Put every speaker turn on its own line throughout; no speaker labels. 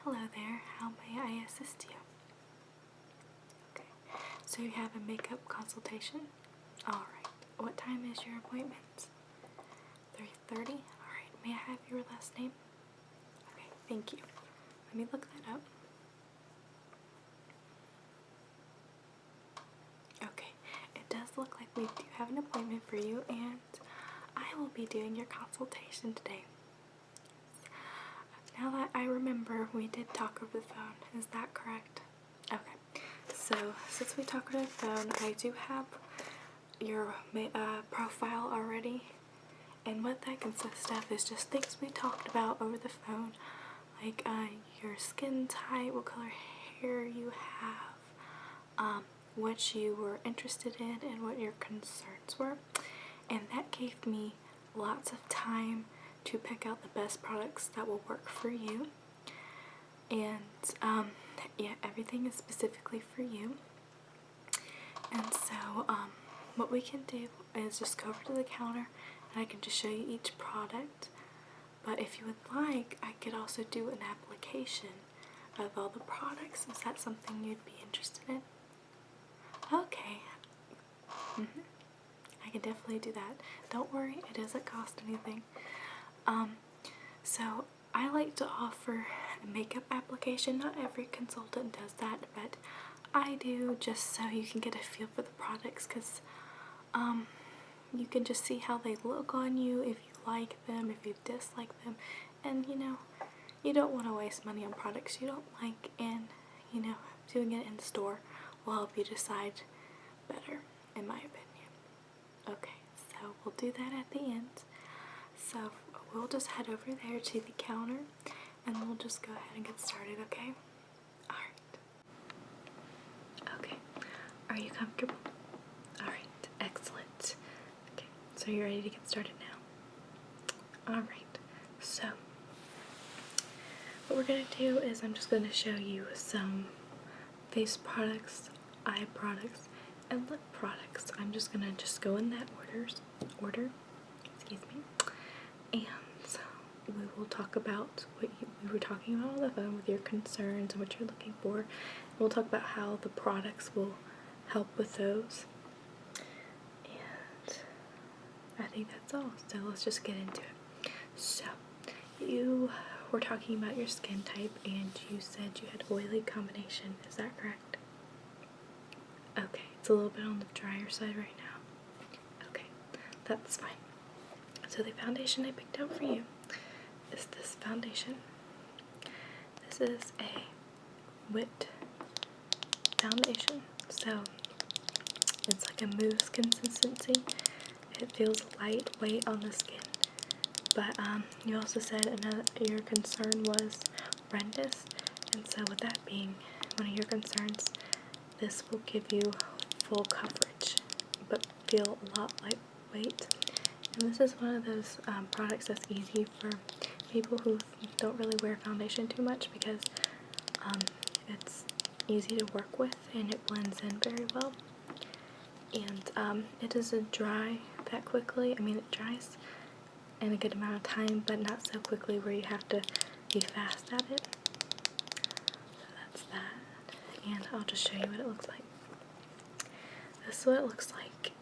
Hello there, how may I assist you? Okay, so you have a makeup consultation? Alright, what time is your appointment? 3:30? Alright, may I have your last name? Okay, thank you. Let me look that up. Okay, it does look like we do have an appointment for you, and I will be doing your consultation today. Now that I remember, we did talk over the phone. Is that correct? Okay. So, since we talked over the phone, I do have your profile already. And what that consists of is just things we talked about over the phone. Like your skin type, what color hair you have, what you were interested in, and what your concerns were. And that gave me lots of time to pick out the best products that will work for you. And yeah, everything is specifically for you. And so what we can do is just go over to the counter and I can just show you each product. But if you would like, I could also do an application of all the products. Is that something you'd be interested in? Okay. I can definitely do that. Don't worry, it doesn't cost anything. So I like to offer a makeup application. Not every consultant does that, but I do, just so you can get a feel for the products, because you can just see how they look on you, if you like them, if you dislike them, and you don't want to waste money on products you don't like, and doing it in store will help you decide better, in my opinion. Okay, so we'll do that at the end. So we'll just head over there to the counter and we'll just go ahead and get started, okay? Alright. Okay, are you comfortable? Alright, excellent. Okay, so you're ready to get started now? Alright, so what we're going to do is I'm just going to show you some face products, eye products, and lip products. I'm just going to go in that order, excuse me, and we will talk about what we were talking about on the phone with your concerns and what you're looking for. We'll talk about how the products will help with those. And I think that's all. So let's just get into it. So you were talking about your skin type and you said you had oily combination. Is that correct? Okay, it's a little bit on the drier side right now. Okay, that's fine. So the foundation I picked out for you is this foundation. This is a whipped foundation, so it's like a mousse consistency. It feels lightweight on the skin, but you also said your concern was redness, and so with that being one of your concerns, this will give you full coverage but feel a lot lightweight. And this is one of those products that's easy for people who don't really wear foundation too much, because it's easy to work with and it blends in very well. And it doesn't dry that quickly. I mean, it dries in a good amount of time, but not so quickly where you have to be fast at it. So that's that. And I'll just show you what it looks like. This is what it looks like.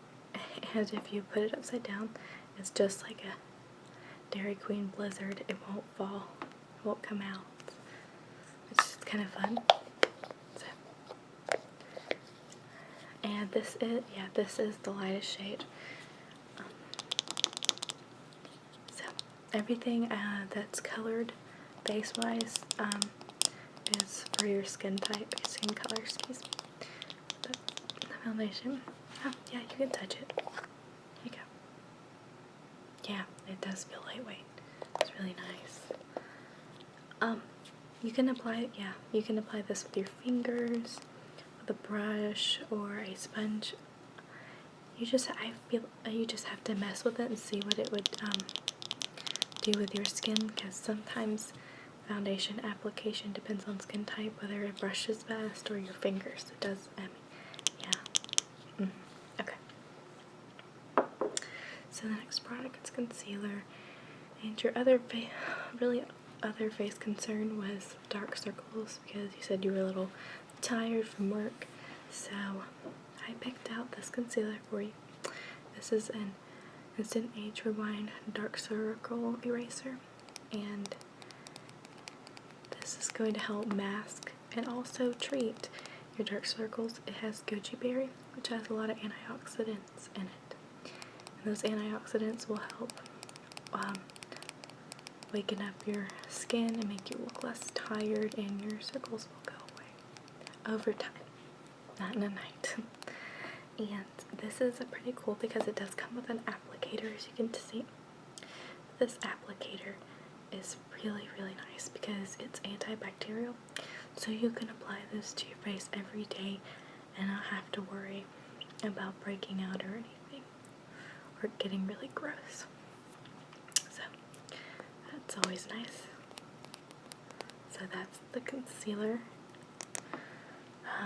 And if you put it upside down, it's just like a Dairy Queen Blizzard. It won't fall, it won't come out. It's just kind of fun. So, and this is the lightest shade. So everything that's colored base-wise is for your skin type, skin color, excuse me. The foundation. Oh, yeah, you can touch it. Here you go. Yeah, it does feel lightweight. It's really nice. You can apply this with your fingers, with a brush, or a sponge. You just have to mess with it and see what it would do with your skin, because sometimes foundation application depends on skin type, whether it brushes best or your fingers. It does, yeah. Okay. So the next product is concealer, and your other really other face concern was dark circles, because you said you were a little tired from work. So I picked out this concealer for you. This is an Instant Age Rewind Dark Circle Eraser, and this is going to help mask and also treat your dark circles. It has goji berry, which has a lot of antioxidants in it. And those antioxidants will help waken up your skin and make you look less tired, and your circles will go away over time, not in a night. And this is pretty cool because it does come with an applicator, as you can see. This applicator is really, really nice because it's antibacterial, so you can apply this to your face every day and not have to worry about breaking out or anything, or getting really gross. So that's always nice. So that's the concealer.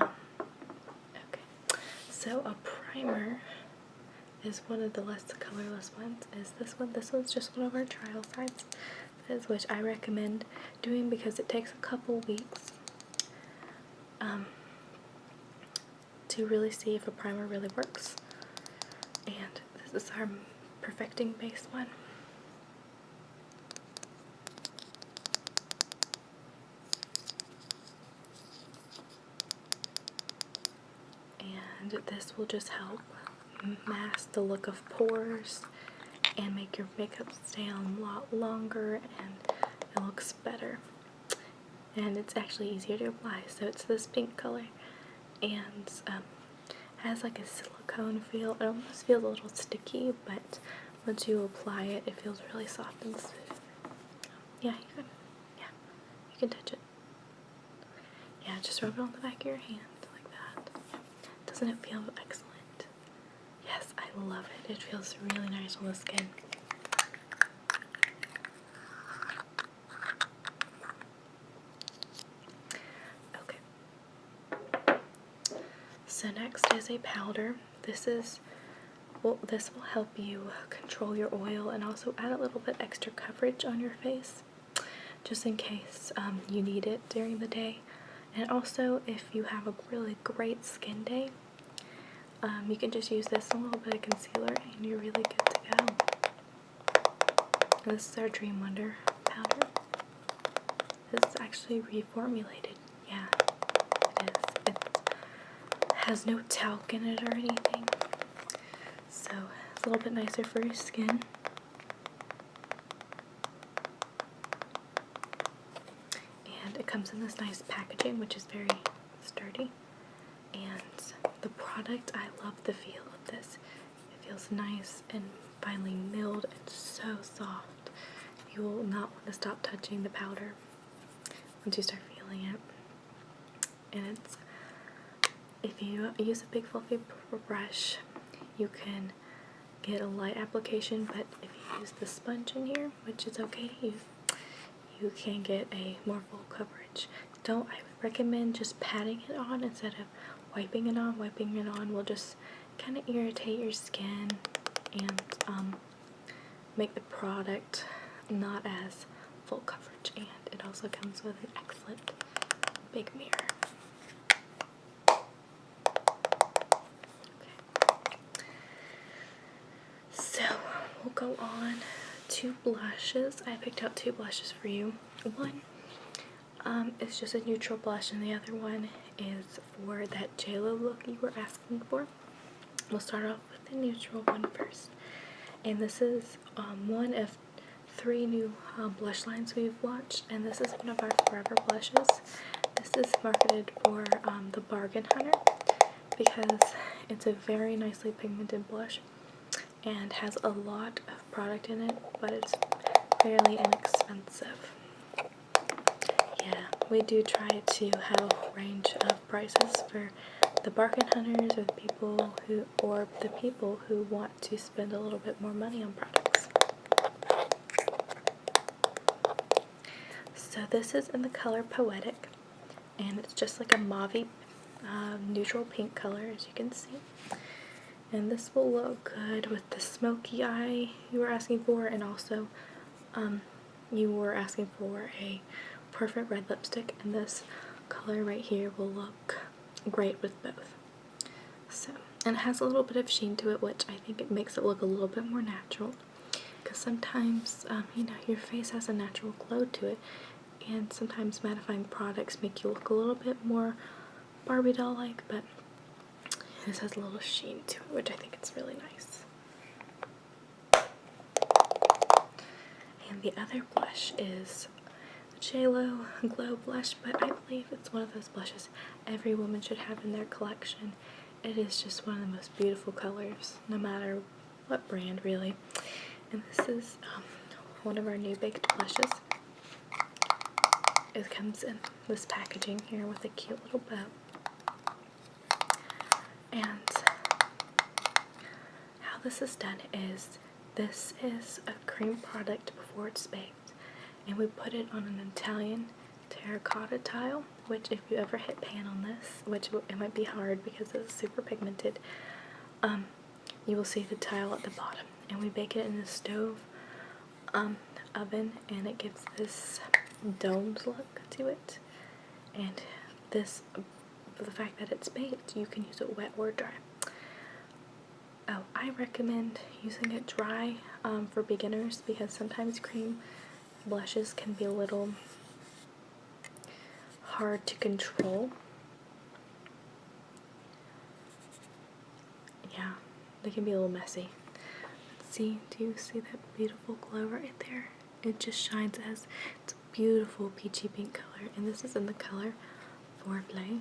Okay, so a primer is one of the less colorless ones. Is this one. This one's just one of our trial sides, which I recommend doing because it takes a couple weeks to really see if a primer really works. And this is our perfecting base one. And this will just help mask the look of pores and make your makeup stay on a lot longer, and it looks better. And it's actually easier to apply. So it's this pink color, and has like a silicone feel. It almost feels a little sticky, but once you apply it, it feels really soft and smooth. Yeah, you can touch it. Yeah, just rub it on the back of your hand like that. Doesn't it feel excellent? Yes, I love it. It feels really nice on the skin. Okay. So next is a powder. This will help you control your oil and also add a little bit extra coverage on your face, just in case you need it during the day. And also, if you have a really great skin day, you can just use this, a little bit of concealer, and you're really good to go. This is our Dream Wonder powder. This is actually reformulated. Yeah, it is. It has no talc in it or anything, so it's a little bit nicer for your skin. And it comes in this nice packaging, which is very sturdy. And the product, I love the feel of this. It feels nice and finely milled and so soft. You will not want to stop touching the powder once you start feeling it. And it's, if you use a big fluffy brush, you can get a light application, but if you use the sponge in here, which is okay to use, you can get a more full coverage. I would recommend just patting it on instead of wiping it on. Wiping it on will just kind of irritate your skin and make the product not as full coverage. And it also comes with an excellent big mirror. Okay. So we'll go on to blushes. I picked out 2 blushes for you. One is just a neutral blush, and the other one is for that JLo look you were asking for. We'll start off with the neutral one first. And this is one of 3 new blush lines we've launched, and this is one of our Forever blushes. This is marketed for the Bargain Hunter because it's a very nicely pigmented blush and has a lot of product in it, but it's fairly inexpensive. Yeah, we do try to have a range of prices for the bargain hunters, or the people who want to spend a little bit more money on products. So this is in the color Poetic, and it's just like a mauve neutral pink color, as you can see. And this will look good with the smoky eye you were asking for, and also you were asking for a perfect red lipstick, and this color right here will look great with both. So, and it has a little bit of sheen to it, which I think it makes it look a little bit more natural, because sometimes, you know, your face has a natural glow to it, and sometimes mattifying products make you look a little bit more Barbie doll-like, but this has a little sheen to it, which I think is really nice. And the other blush is JLo Glow Blush, but I believe it's one of those blushes every woman should have in their collection. It is just one of the most beautiful colors, no matter what brand, really. And this is one of our new baked blushes. It comes in this packaging here with a cute little bow. And how this is done is, this is a cream product before it's baked, and we put it on an Italian terracotta tile, which if you ever hit pan on this, which it might be hard because it's super pigmented, you will see the tile at the bottom. And we bake it in the stove oven, and it gives this domed look to it. And this, the fact that it's baked, you can use it wet or dry. Oh, I recommend using it dry for beginners, because sometimes cream blushes can be a little hard to control. Yeah, they can be a little messy. Let's see, do you see that beautiful glow right there? It just shines. It's a beautiful peachy pink color, and this is in the color Foreplay.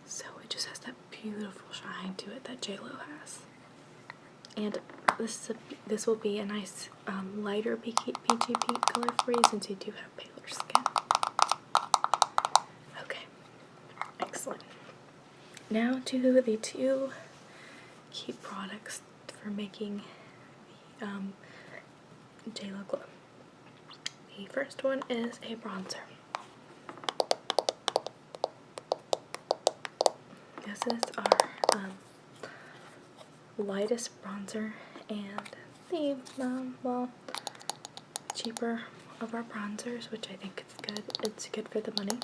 So it just has that beautiful shine to it that JLo has. And this will be a nice lighter peachy pink color for you, since you do have paler skin. Okay, excellent. Now to the two key products for making the JLo Glow. The first one is a bronzer. This is our lightest bronzer, and the well, cheaper of our bronzers, which I think is good. It's good for the money.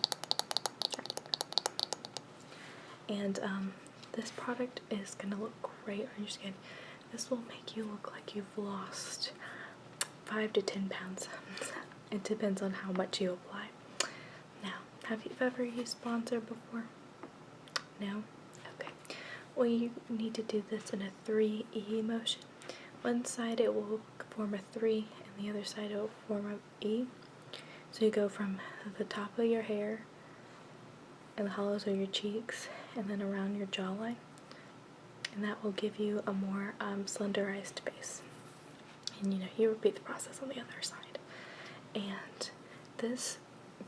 And this product is gonna look great on your skin. This will make you look like you've lost 5 to 10 pounds. It depends on how much you apply. Now, have you ever used bronzer before? No? Okay. Well, you need to do this in a 3E motion. One side it will form a 3, and the other side it will form a E. So you go from the top of your hair and the hollows of your cheeks, and then around your jawline, and that will give you a more slenderized base. And you know, you repeat the process on the other side. And this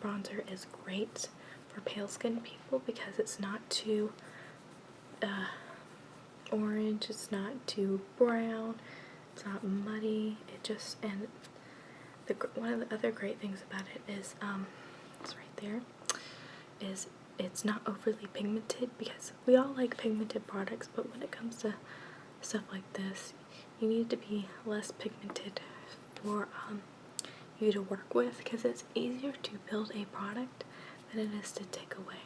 bronzer is great for pale skin people because it's not too orange, it's not too brown, it's not muddy. It just, and one of the other great things about it is it's right there, is it's not overly pigmented, because we all like pigmented products, but when it comes to stuff like this, you need to be less pigmented for you to work with, because it's easier to build a product than it is to take away.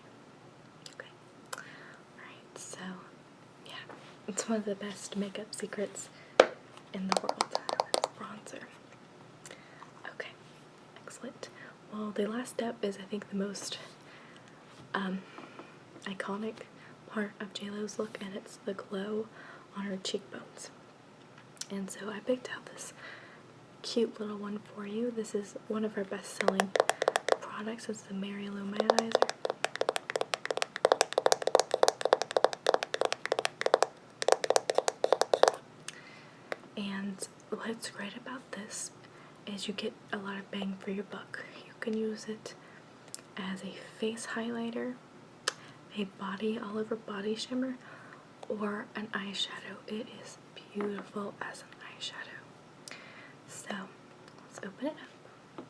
Okay, alright, so yeah, it's one of the best makeup secrets in the world, this bronzer. Okay, excellent. Well, the last step is, I think, the most iconic part of JLo's look, and it's the glow on her cheekbones. And so I picked out this cute little one for you. This is one of our best-selling products. It's the Mary Lou Luminizer. And what's great about this is you get a lot of bang for your buck. You can use it as a face highlighter, a all over body shimmer, or an eyeshadow. It is beautiful as an eyeshadow. So let's open it up.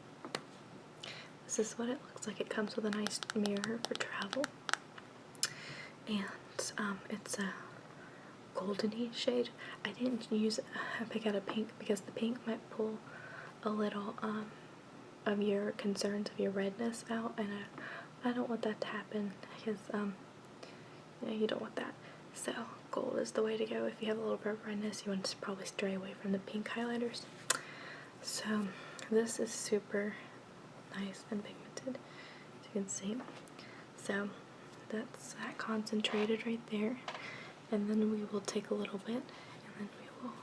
This is what it looks like. It comes with a nice mirror for travel, and it's a goldeny shade. I didn't pick out a pink because the pink might pull a little of your concerns of your redness out, and I don't want that to happen because you don't want that. So gold is the way to go. If you have a little bit of redness, you want to probably stray away from the pink highlighters. So this is super nice and pigmented, as you can see. So that's that concentrated right there, and then we will take a little bit and then we will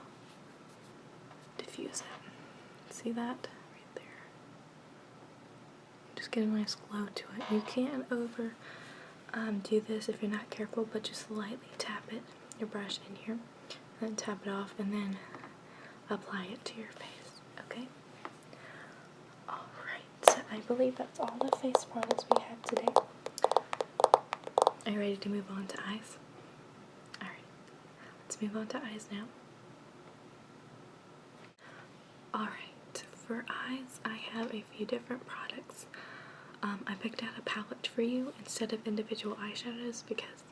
diffuse it. See that right there? Just get a nice glow to it. You can't over do this if you're not careful, but just lightly tap it, your brush in here, and then tap it off, and then apply it to your face, okay? Alright, I believe that's all the face products we have today. Are you ready to move on to eyes? Alright, let's move on to eyes now. Alright, for eyes, I have a few different products. I picked out a palette for you instead of individual eyeshadows because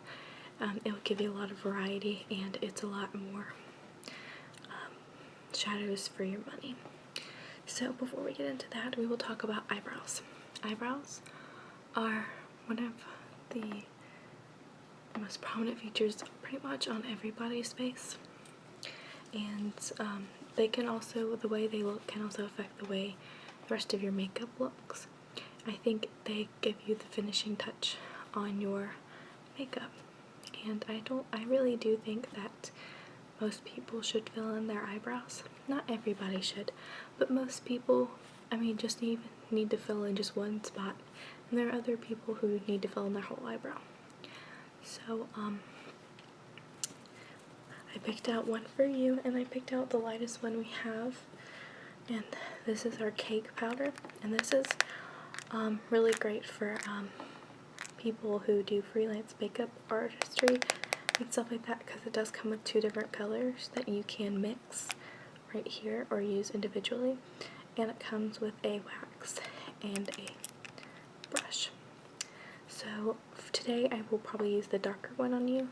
it will give you a lot of variety, and it's a lot more shadows for your money. So before we get into that, we will talk about eyebrows. Eyebrows are one of the most prominent features pretty much on everybody's face, and they can also, the way they look can also affect the way the rest of your makeup looks. I think they give you the finishing touch on your makeup, and I really do think that most people should fill in their eyebrows. Not everybody should, but most people, just need to fill in just one spot, and there are other people who need to fill in their whole eyebrow. So I picked out one for you, and I picked out the lightest one we have, and this is our cake powder, and this is really great for people who do freelance makeup artistry and stuff like that, because it does come with two different colors that you can mix right here or use individually, and it comes with a wax and a brush. So today I will probably use the darker one on you,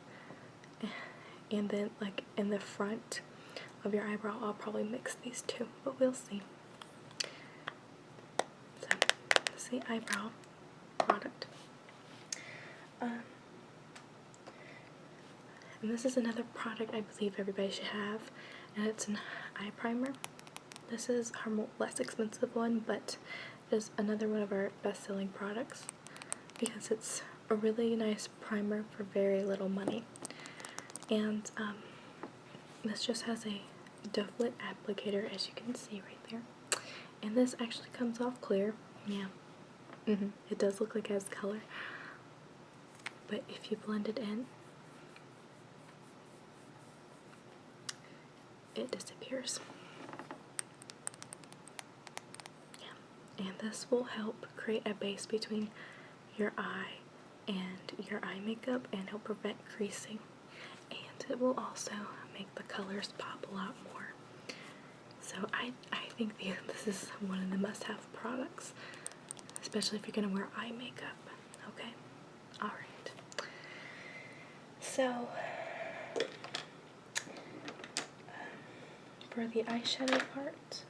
and then like in the front of your eyebrow I'll probably mix these two, but we'll see. So this is the eyebrow product. And this is another product I believe everybody should have, and it's an eye primer. This is our less expensive one, but it is another one of our best-selling products because it's a really nice primer for very little money. And this just has a doublet applicator, as you can see right there. And this actually comes off clear. Yeah, it does look like it has color, but if you blend it in, it disappears. Yeah. And this will help create a base between your eye and your eye makeup and help prevent creasing. And it will also make the colors pop a lot more. So I think this is one of the must-have products, especially if you're going to wear eye makeup. Okay? Alright. So for the eyeshadow part,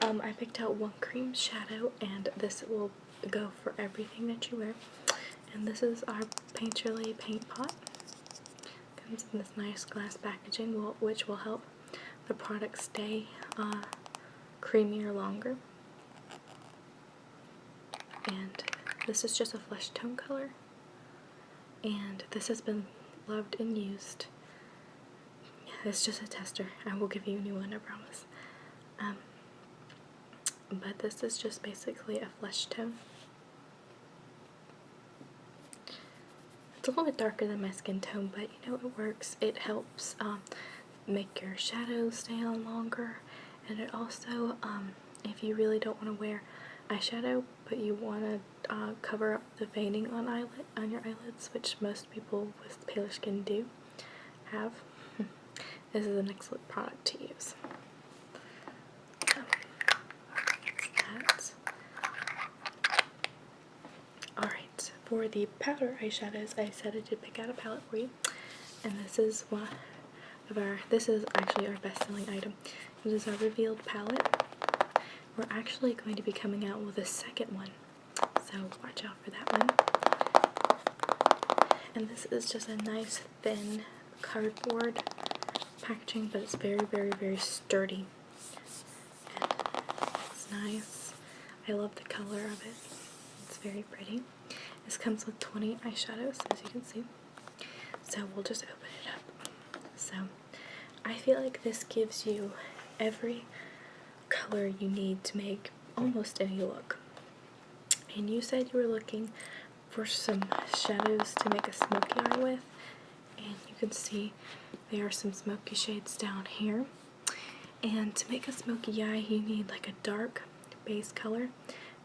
I picked out one cream shadow, and this will go for everything that you wear. And this is our Painterly paint pot. Comes in this nice glass packaging, which will help the product stay creamier longer. And this is just a flesh tone color, and this has been loved and used. It's just a tester. I will give you a new one, I promise. But this is just basically a flesh tone. It's a little bit darker than my skin tone, but you know, it works. It helps make your shadows stay on longer, and it also, if you really don't want to wear eyeshadow, but you want to cover up the veining on your eyelids, which most people with paler skin do have, this is an excellent product to use. So, that's that. Alright, for the powder eyeshadows, I decided to pick out a palette for you, and this is this is actually our best-selling item. It is our Revealed palette, we're actually going to be coming out with a second one, so watch out for that one. And this is just a nice thin cardboard packaging, but it's very, very, very sturdy. And it's nice. I love the color of it. It's very pretty. This comes with 20 eyeshadows, as you can see. So we'll just open it up. So I feel like this gives you every color you need to make almost any look. And you said you were looking for some shadows to make a smoky eye with, and you can see there are some smoky shades down here. And to make a smoky eye, you need like a dark base color,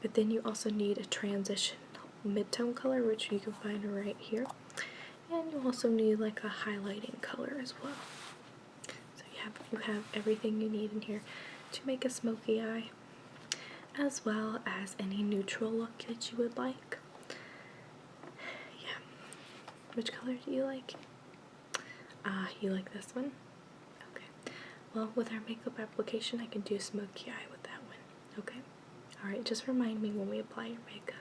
but then you also need a transition mid-tone color, which you can find right here. And you also need like a highlighting color as well. So you have everything you need in here to make a smoky eye, as well as any neutral look that you would like. Yeah. Which color do you like? You like this one? Okay. Well, with our makeup application, I can do smoky eye with that one. Okay? Alright, just remind me when we apply your makeup.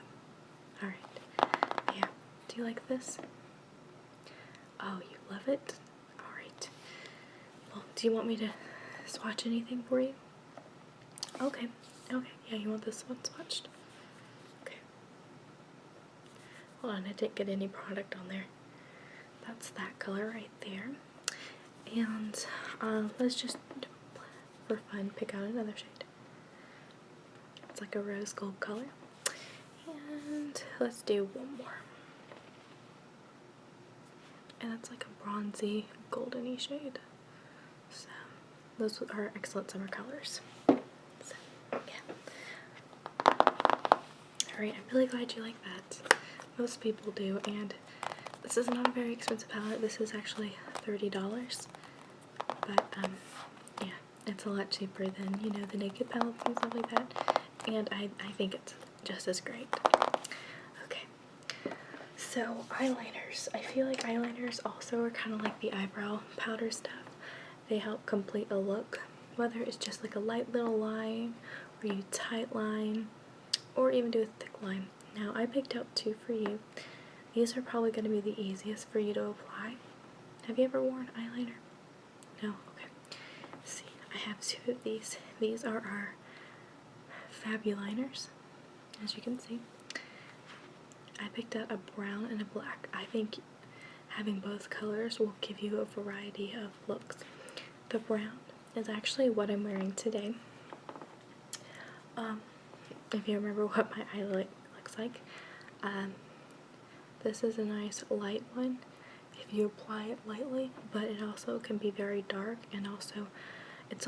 Alright. Yeah. Do you like this? Oh, you love it? Alright. Well, do you want me to swatch anything for you? Okay. Okay. Yeah, you want this one swatched? Okay. Hold on, I didn't get any product on there. That's that color right there. And let's just, for fun, pick out another shade. It's like a rose gold color. And let's do one more. And it's like a bronzy, goldeny shade. So those are excellent summer colors. So yeah. Alright, I'm really glad you like that. Most people do, and this is not a very expensive palette. This is actually $30. But yeah, it's a lot cheaper than, you know, the Naked palettes and stuff like that. And I think it's just as great. Okay. So eyeliners. I feel like eyeliners also are kind of like the eyebrow powder stuff. They help complete a look, whether it's just like a light little line, or you tight line, or even do a thick line. Now I picked out two for you. These are probably going to be the easiest for you to apply. Have you ever worn eyeliner? No? Okay. See, I have two of these. These are our Fabuliners, as you can see. I picked out a brown and a black. I think having both colors will give you a variety of looks. The brown is actually what I'm wearing today. If you remember what my eye looks like, this is a nice light one if you apply it lightly, but it also can be very dark, and also it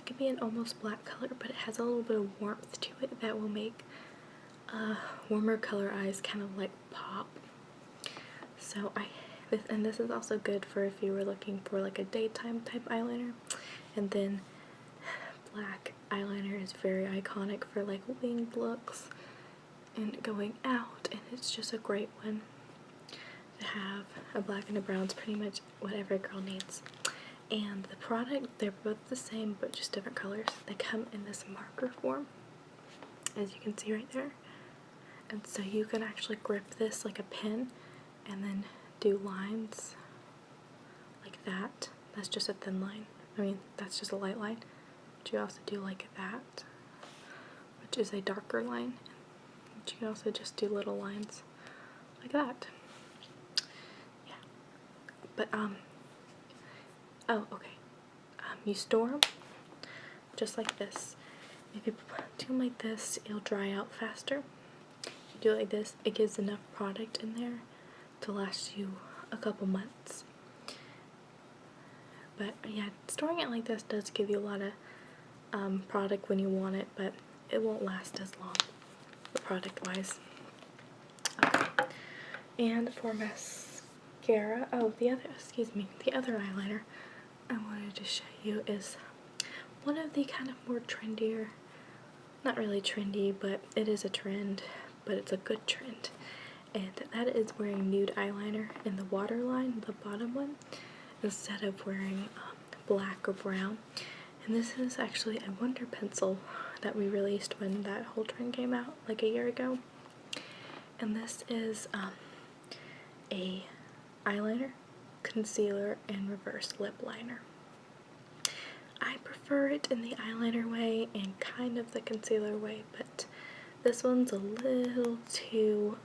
can be an almost black color, but it has a little bit of warmth to it that will make warmer color eyes kind of like pop. So this is also good for if you were looking for like a daytime type eyeliner. And then black eyeliner is very iconic for like winged looks and going out, and it's just a great one to have. A black and a brown is pretty much what every girl needs. And the product, they're both the same but just different colors. They come in this marker form, as you can see right there. And so you can actually grip this like a pen and then do lines like that. That's just a thin line. I mean, that's just a light line. But you also do like that, which is a darker line. But you can also just do little lines like that. Yeah. But, oh, okay. You store them just like this. If you do them like this, it'll dry out faster. If you do it like this, it gives enough product in there to last you a couple months. But yeah, storing it like this does give you a lot of product when you want it, but it won't last as long, product-wise. Okay. And for mascara, the other eyeliner I wanted to show you is one of the kind of more trendier, not really trendy, but it is a trend, but it's a good trend. And that is wearing nude eyeliner in the waterline, the bottom one, instead of wearing black or brown. And this is actually a wonder pencil. that we released when that whole trend came out like a year ago. And this is a eyeliner, concealer, and reverse lip liner. I prefer it in the eyeliner way and kind of the concealer way, but this one's a little too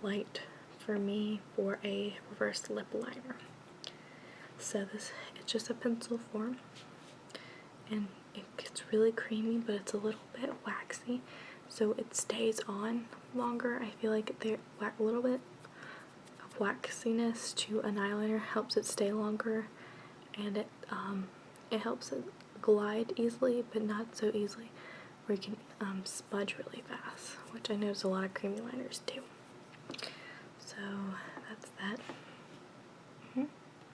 light for me for a reverse lip liner. So it's just a pencil form, and it gets really creamy, but it's a little bit waxy, so it stays on longer. I feel like a little bit of waxiness to an eyeliner helps it stay longer, and it helps it glide easily, but not so easily where you can smudge really fast, which I notice a lot of creamy liners do. So that's that.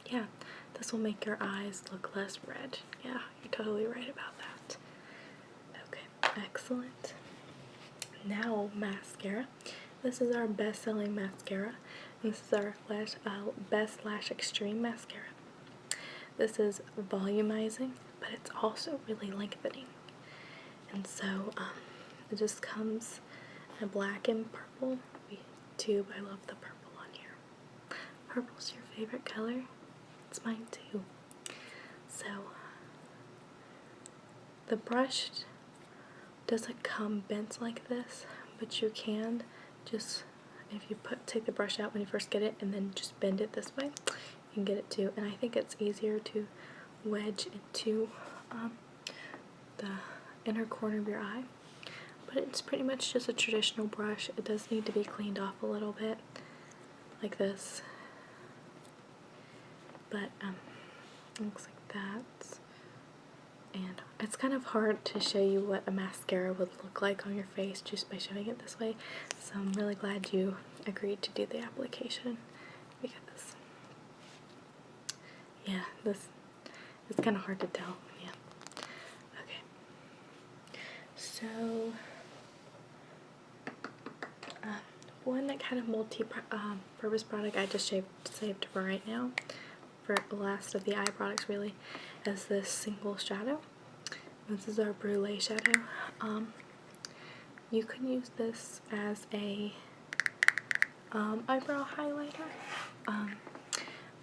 Yeah, this will make your eyes look less red. Yeah, you're totally right about that. Okay, excellent. Now mascara. This is our best-selling mascara. This is our Best Lash Extreme mascara. This is volumizing, but it's also really lengthening. And so it just comes in black and purple tube. I love the purple on here. Purple's your favorite color? It's mine too. So the brush doesn't come bent like this, but you can just, if you take the brush out when you first get it and then just bend it this way, you can get it too. And I think it's easier to wedge into the inner corner of your eye, but it's pretty much just a traditional brush. It does need to be cleaned off a little bit like this, but it looks like that. And it's kind of hard to show you what a mascara would look like on your face just by showing it this way, so I'm really glad you agreed to do the application, because yeah, this is kind of hard to tell. Yeah. Okay, so one that kind of multi-purpose product I just saved for right now, for the last of the eye products really, is this single shadow. This is our Brulee shadow. You can use this as a eyebrow highlighter.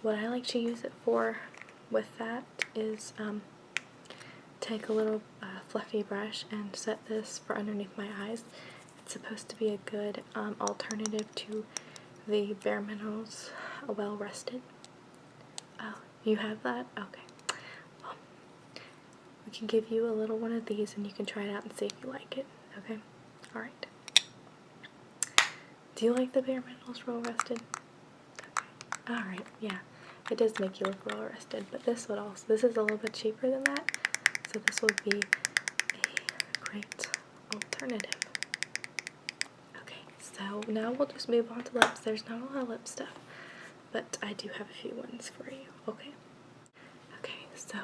What I like to use it for with that is take a little fluffy brush and set this for underneath my eyes. It's supposed to be a good alternative to the Bare Minerals Well Rested. Oh, you have that? Okay. Well, we can give you a little one of these and you can try it out and see if you like it. Okay? Alright. Do you like the Bare Minerals Well Rested? Okay. Alright, yeah. It does make you look well rested, but this is a little bit cheaper than that, so this would be a great alternative. Okay, so now we'll just move on to lips. There's not a lot of lip stuff, but I do have a few ones for you, okay? Okay, so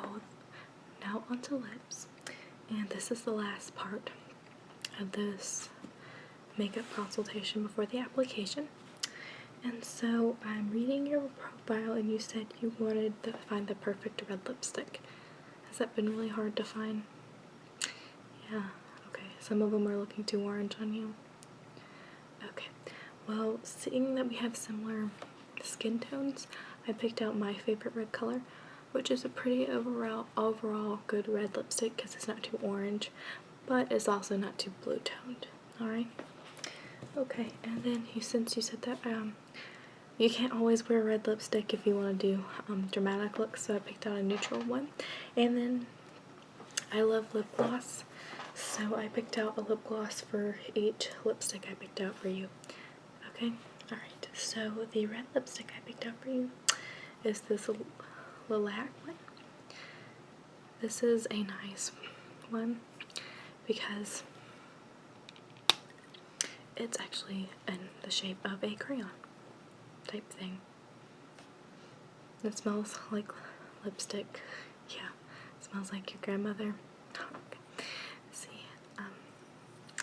now onto lips, and this is the last part of this makeup consultation before the application. And so I'm reading your profile, and you said you wanted to find the perfect red lipstick. Has that been really hard to find? Yeah, okay. Some of them are looking too orange on you. Okay, well, seeing that we have similar skin tones, I picked out my favorite red color, which is a pretty overall good red lipstick because it's not too orange, but it's also not too blue toned. Alright? Okay, and then since you said that you can't always wear red lipstick if you want to do dramatic looks, so I picked out a neutral one. And then I love lip gloss, so I picked out a lip gloss for each lipstick I picked out for you. Okay? Alright, so the red lipstick I picked out for you is this lilac one. This is a nice one because it's actually in the shape of a crayon type thing. It smells like lipstick. Yeah, it smells like your grandmother. Okay. See,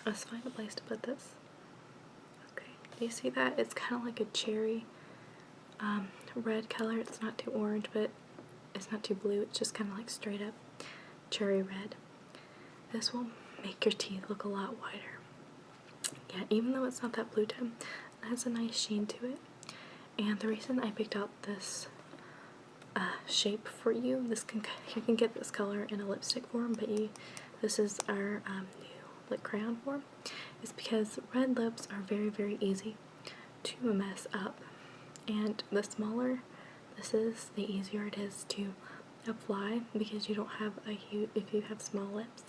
let's find a place to put this. Okay, do you see that? It's kind of like a cherry red color. It's not too orange, but it's not too blue. It's just kind of like straight up cherry red. this will make your teeth look a lot whiter. Yeah, even though it's not that blue tone, it has a nice sheen to it. And the reason I picked out this shape for you, you can get this color in a lipstick form, but this is our new lip crayon form, is because red lips are very, very easy to mess up. And the smaller this is, the easier it is to apply, because you don't have if you have small lips,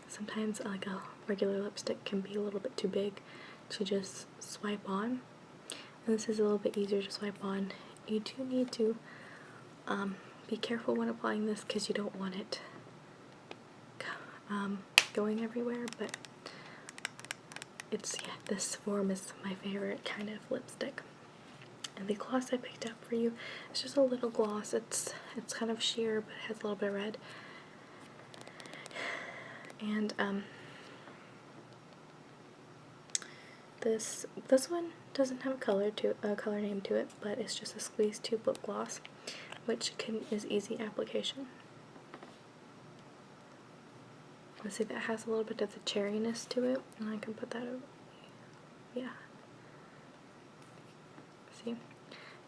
sometimes like a regular lipstick can be a little bit too big to just swipe on, and this is a little bit easier to swipe on. You do need to be careful when applying this, because you don't want it going everywhere, but this form is my favorite kind of lipstick. And the gloss I picked up for you is just a little gloss. It's kind of sheer, but it has a little bit of red. And this one doesn't have a color name to it, but it's just a squeeze tube lip gloss, which is easy application. Let's see, that has a little bit of the cherryness to it, and I can put that over. Yeah. See?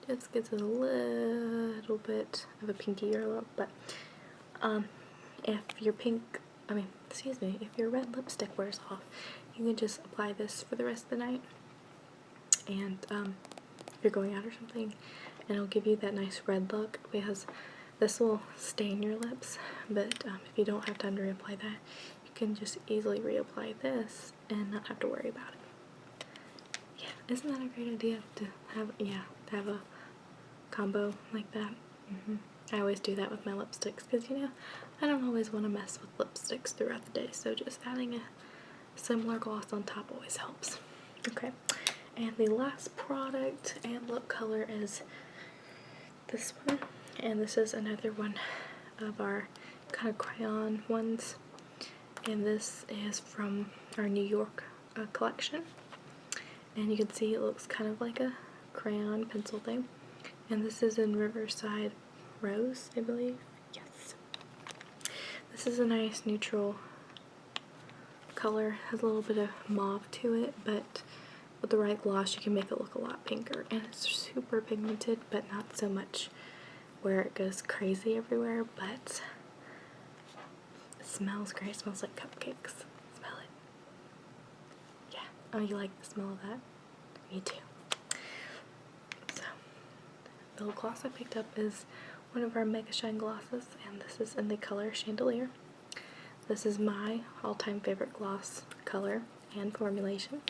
Just gives it a little bit of a pinkier look, but if your if your red lipstick wears off, you can just apply this for the rest of the night, and if you're going out or something, and it'll give you that nice red look, because this will stain your lips, but if you don't have time to reapply that, you can just easily reapply this and not have to worry about it. Yeah, isn't that a great idea to have a combo like that? I always do that with my lipsticks, because I don't always want to mess with lipsticks throughout the day, so just adding a similar gloss on top always helps. Okay, and the last product and lip color is this one, and this is another one of our kind of crayon ones, and this is from our New York collection, and you can see it looks kind of like a crayon pencil thing, and this is in Riverside Rose, I believe. Yes, this is a nice neutral color, has a little bit of mauve to it, but with the right gloss you can make it look a lot pinker, and it's super pigmented, but not so much where it goes crazy everywhere, but it smells great. It smells like cupcakes. Smell it. Yeah. Oh, you like the smell of that? Me too. So, the little gloss I picked up is one of our Mega Shine glosses, and this is in the color Chandelier. This is my all-time favorite gloss color and formulation.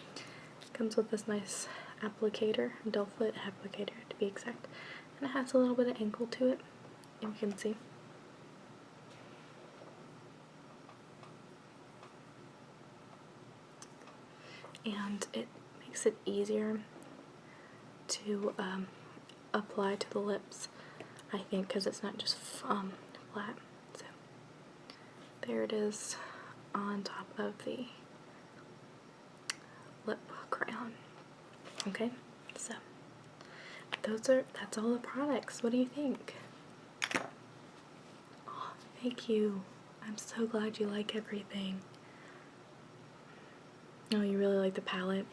It comes with this nice applicator, doe foot applicator to be exact, and it has a little bit of angle to it, if you can see. And it makes it easier to apply to the lips, I think, because it's not just flat. So there it is on top of the lip crayon. Okay, so that's all the products. What do you think? Oh, thank you. I'm so glad you like everything. Oh, you really like the palette?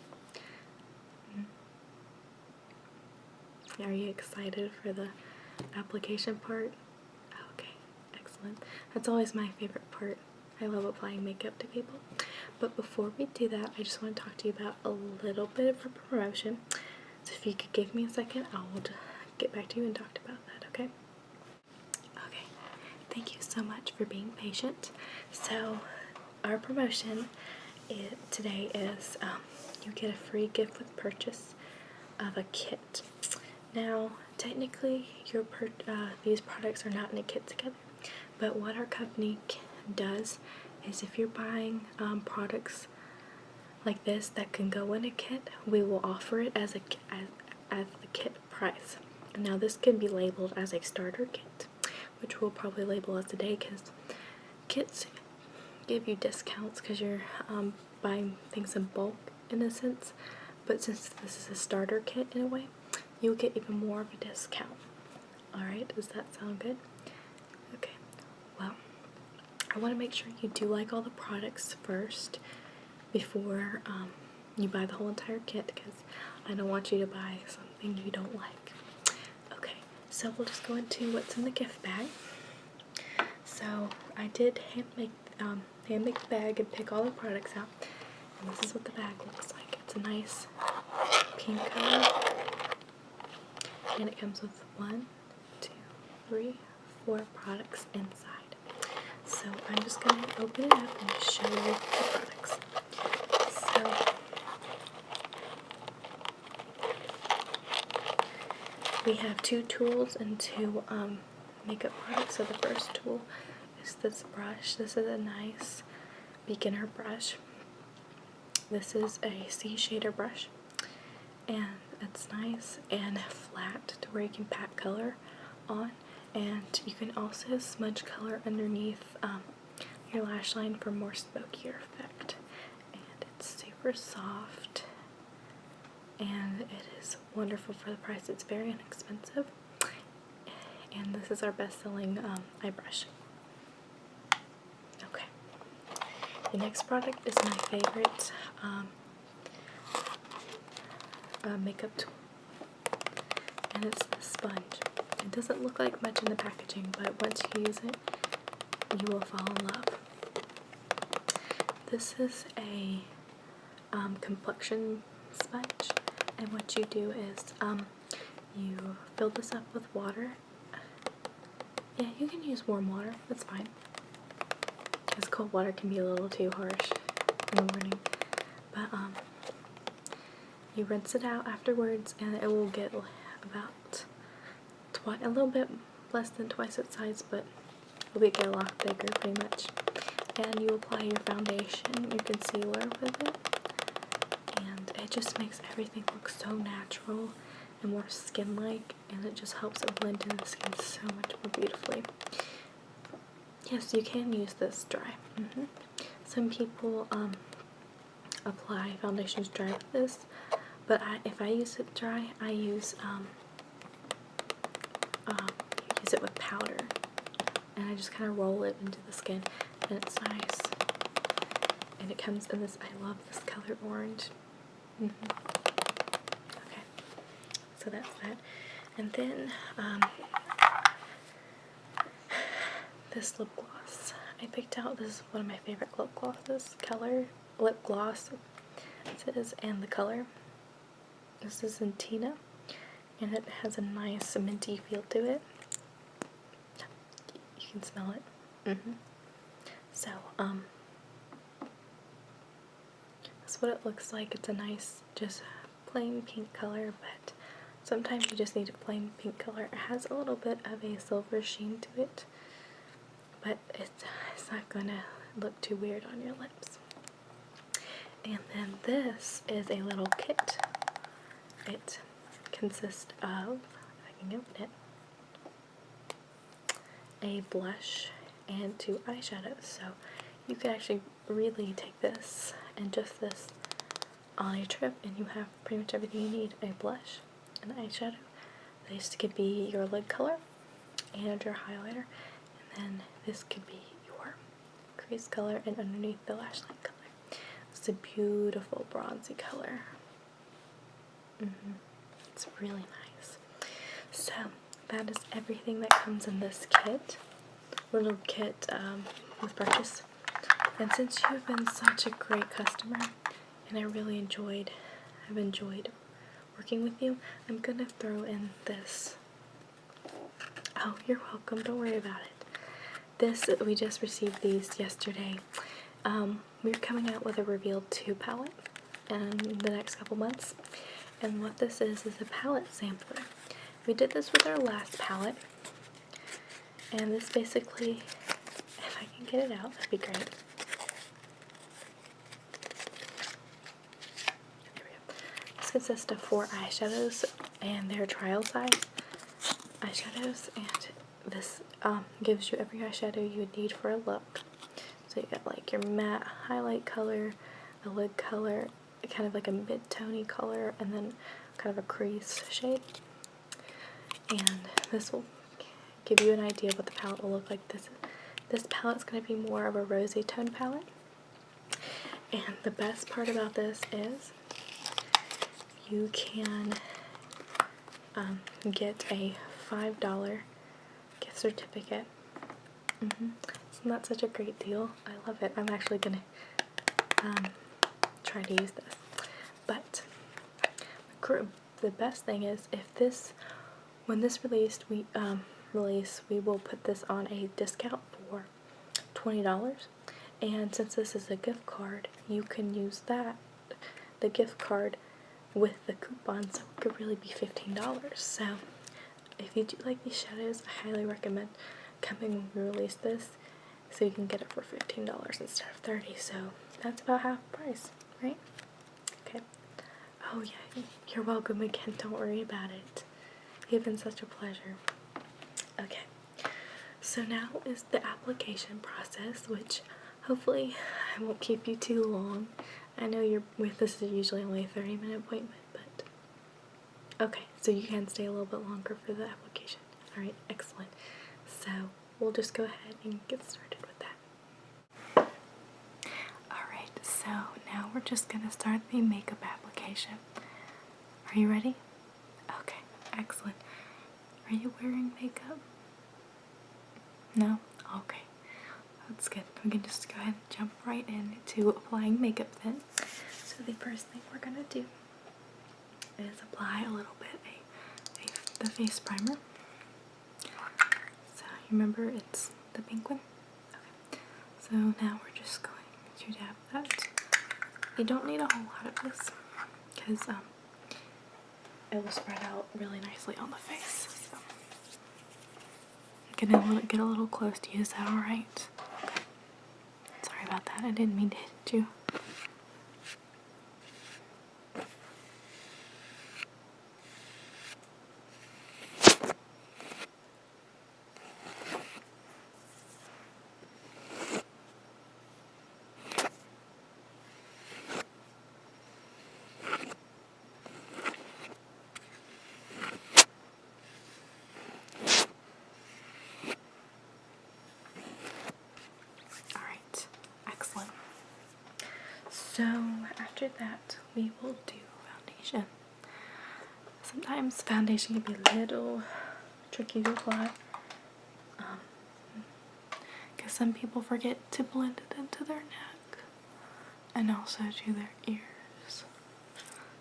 Are you excited for the application part? Okay, excellent. That's always my favorite part. I love applying makeup to people. But before we do that, I just want to talk to you about a little bit of a promotion. So if you could give me a second, I will get back to you and talk about that, okay? Okay, thank you so much for being patient. So our promotion today is you get a free gift with purchase of a kit. Now, technically, these products are not in a kit together, but what our company does is if you're buying products like this that can go in a kit, we will offer it as the kit price. Now, this can be labeled as a starter kit, which we'll probably label as today, because kits give you discounts because you're buying things in bulk in a sense, but since this is a starter kit in a way, you'll get even more of a discount. Alright, does that sound good? Okay, well, I want to make sure you do like all the products first before you buy the whole entire kit, because I don't want you to buy something you don't like. Okay, so we'll just go into what's in the gift bag. So I did hand make the bag and pick all the products out, and this is what the bag looks like. It's a nice pink color, and it comes with 1, 2, 3, 4 products inside. So I'm just going to open it up and show you the products. So we have 2 tools and 2 makeup products. So the first tool is this brush. This is a nice beginner brush. This is a C shader brush, and it's nice and flat to where you can pack color on, and you can also smudge color underneath your lash line for more smokier effect. And it's super soft, and it is wonderful for the price. It's very inexpensive, and this is our best-selling eye brush. Okay, the next product is my favorite makeup tool, and it's the sponge. It doesn't look like much in the packaging, but once you use it, you will fall in love. This is a complexion sponge, and what you do is you fill this up with water. Yeah, you can use warm water, that's fine, because cold water can be a little too harsh in the morning. But you rinse it out afterwards, and it will get about a little bit less than twice its size, but it will get a lot bigger pretty much. And you apply your foundation, your concealer with it, and it just makes everything look so natural and more skin-like, and it just helps it blend in the skin so much more beautifully. Yes, you can use this dry. Some people apply foundations dry with this, but if I use it dry, I use it with powder, and I just kind of roll it into the skin, and it's nice. And it comes in this, I love this color orange. Okay, so that's that. And then this lip gloss I picked out. This is one of my favorite lip glosses. Lip gloss it is, and the color. This is in Tina, and it has a nice minty feel to it. You can smell it. So that's what it looks like. It's a nice, just plain pink color, but sometimes you just need a plain pink color. It has a little bit of a silver sheen to it, but it's not gonna look too weird on your lips. And then this is a little kit. It consists of, if I can open it, a blush and 2 eyeshadows. So you can actually really take this and just this on a trip, and you have pretty much everything you need. A blush, an eyeshadow. This could be your lid color and your highlighter, and then this could be your crease color and underneath the lash line color. It's a beautiful bronzy color. It's really nice. So that is everything that comes in this kit, little kit with purchase. And since you've been such a great customer, and I've enjoyed working with you, I'm gonna throw in this. Oh, you're welcome. Don't worry about it. We just received these yesterday. We're coming out with a Reveal 2 palette in the next couple months, and what this is a palette sampler. We did this with our last palette, and this basically, if I can get it out, that'd be great. There we go. This consists of 4 eyeshadows, and they're trial size eyeshadows, and this gives you every eyeshadow you would need for a look. So you got like your matte highlight color, a lid color, kind of like a mid-tony color, and then kind of a crease shade. And this will give you an idea of what the palette will look like. This palette's going to be more of a rosy tone palette. And the best part about this is you can get a $5 gift certificate. Isn't that such a great deal? I love it. I'm actually going to try to use this. But the best thing is, when this released, we will put this on a discount for $20. And since this is a gift card, you can use the gift card with the coupon, so it could really be $15. So if you do like these shadows, I highly recommend coming when we release this, so you can get it for $15 instead of $30. So that's about half price, right? Okay. Oh yeah, you're welcome again. Don't worry about it. You've been such a pleasure. Okay. So now is the application process, which hopefully I won't keep you too long. I know this is usually only a 30-minute appointment, but okay, so you can stay a little bit longer for the application. Alright, excellent. So we'll just go ahead and get started with that. Alright, so now we're just going to start the makeup application. Are you ready? Okay, excellent. Are you wearing makeup? No? Okay. That's good. We can just go ahead and jump right into applying makeup then. So the first thing we're going to do is apply a little bit the face primer. So you remember it's the pink one? Okay. So now we're just going to dab that. You don't need a whole lot of this because it will spread out really nicely on the face. So get a little close to you. Is that alright? Okay. Sorry about that. I didn't mean to hit you. Alright, excellent. So after that, we will do foundation. Sometimes foundation can be a little tricky to apply because some people forget to blend it into their neck and also to their ears.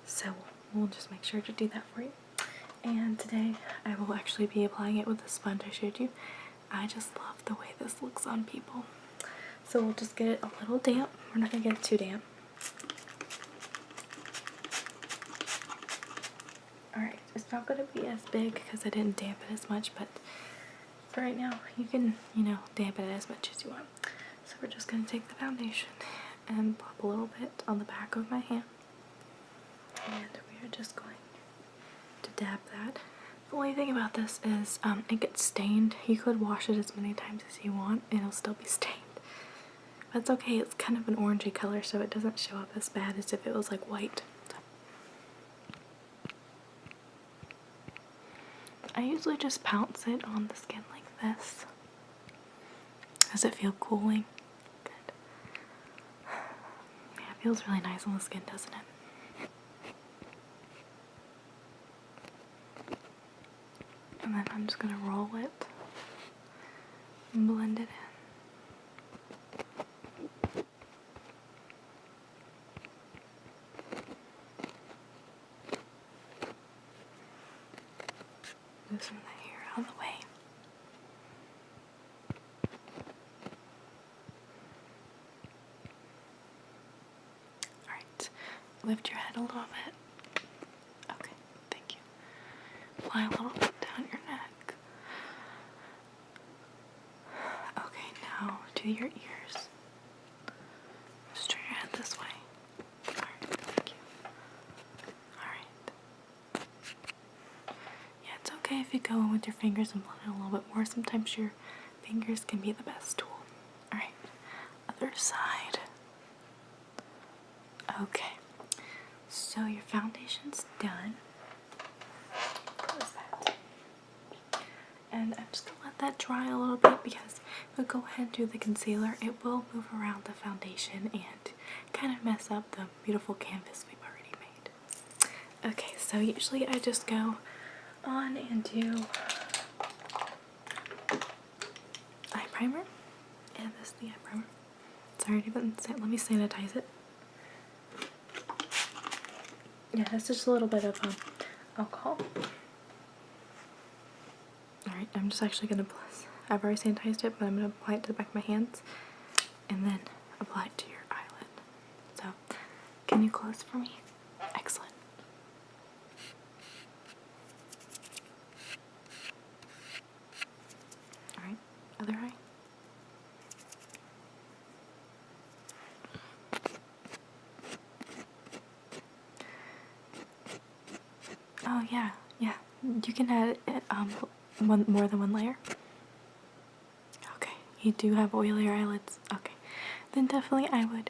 So we'll just make sure to do that for you. And today I will actually be applying it with the sponge I showed you. I just love the way this looks on people. So we'll just get it a little damp. We're not going to get it too damp. Alright, it's not going to be as big because I didn't damp it as much, but for right now, you can, damp it as much as you want. So we're just going to take the foundation and pop a little bit on the back of my hand. And we are just going to dab that. The only thing about this is it gets stained. You could wash it as many times as you want and it'll still be stained. That's okay, it's kind of an orangey color, so it doesn't show up as bad as if it was like white. So I usually just pounce it on the skin like this. Does it feel cooling? Good. Yeah, it feels really nice on the skin, doesn't it? And then I'm just gonna roll it and blend it in. Move some of that hair out of the way. Alright, lift your head a little bit. Okay, thank you. Apply a little bit down your neck. Okay, now to your ears. Just turn your head this way. Alright, thank you. Alright. Yeah, it's okay if you go in with your fingers and blend it a little bit more. Sometimes your fingers can be the best tool. Alright, other side. Okay, so your foundation's done. Close that. And I'm just gonna let that dry a little bit because but go ahead and do the concealer. It will move around the foundation and kind of mess up the beautiful canvas we've already made. Okay, so usually I just go on and do eye primer. And this is the eye primer. Sorry, let me sanitize it. Yeah, it's just a little bit of alcohol. Alright, I'm just actually going to, I've already sanitized it, but I'm going to apply it to the back of my hands and then apply it to your eyelid. So, can you close for me? Excellent. Alright, other eye. Oh yeah, yeah. You can add more than one layer. Okay, you do have oilier eyelids. Okay, then definitely I would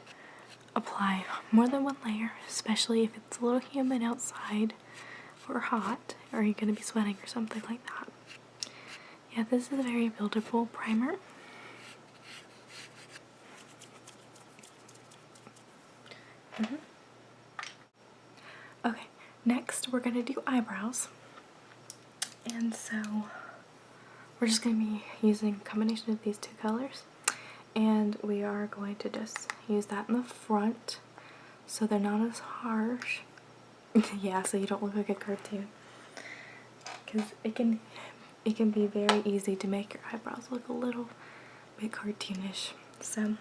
apply more than one layer, especially if it's a little humid outside or hot, or you're gonna be sweating or something like that. Yeah, this is a very buildable primer. Okay, next we're gonna do eyebrows. And so we're just going to be using a combination of these two colors, and we are going to just use that in the front so they're not as harsh. Yeah, so you don't look like a cartoon, because it can be very easy to make your eyebrows look a little bit cartoonish. So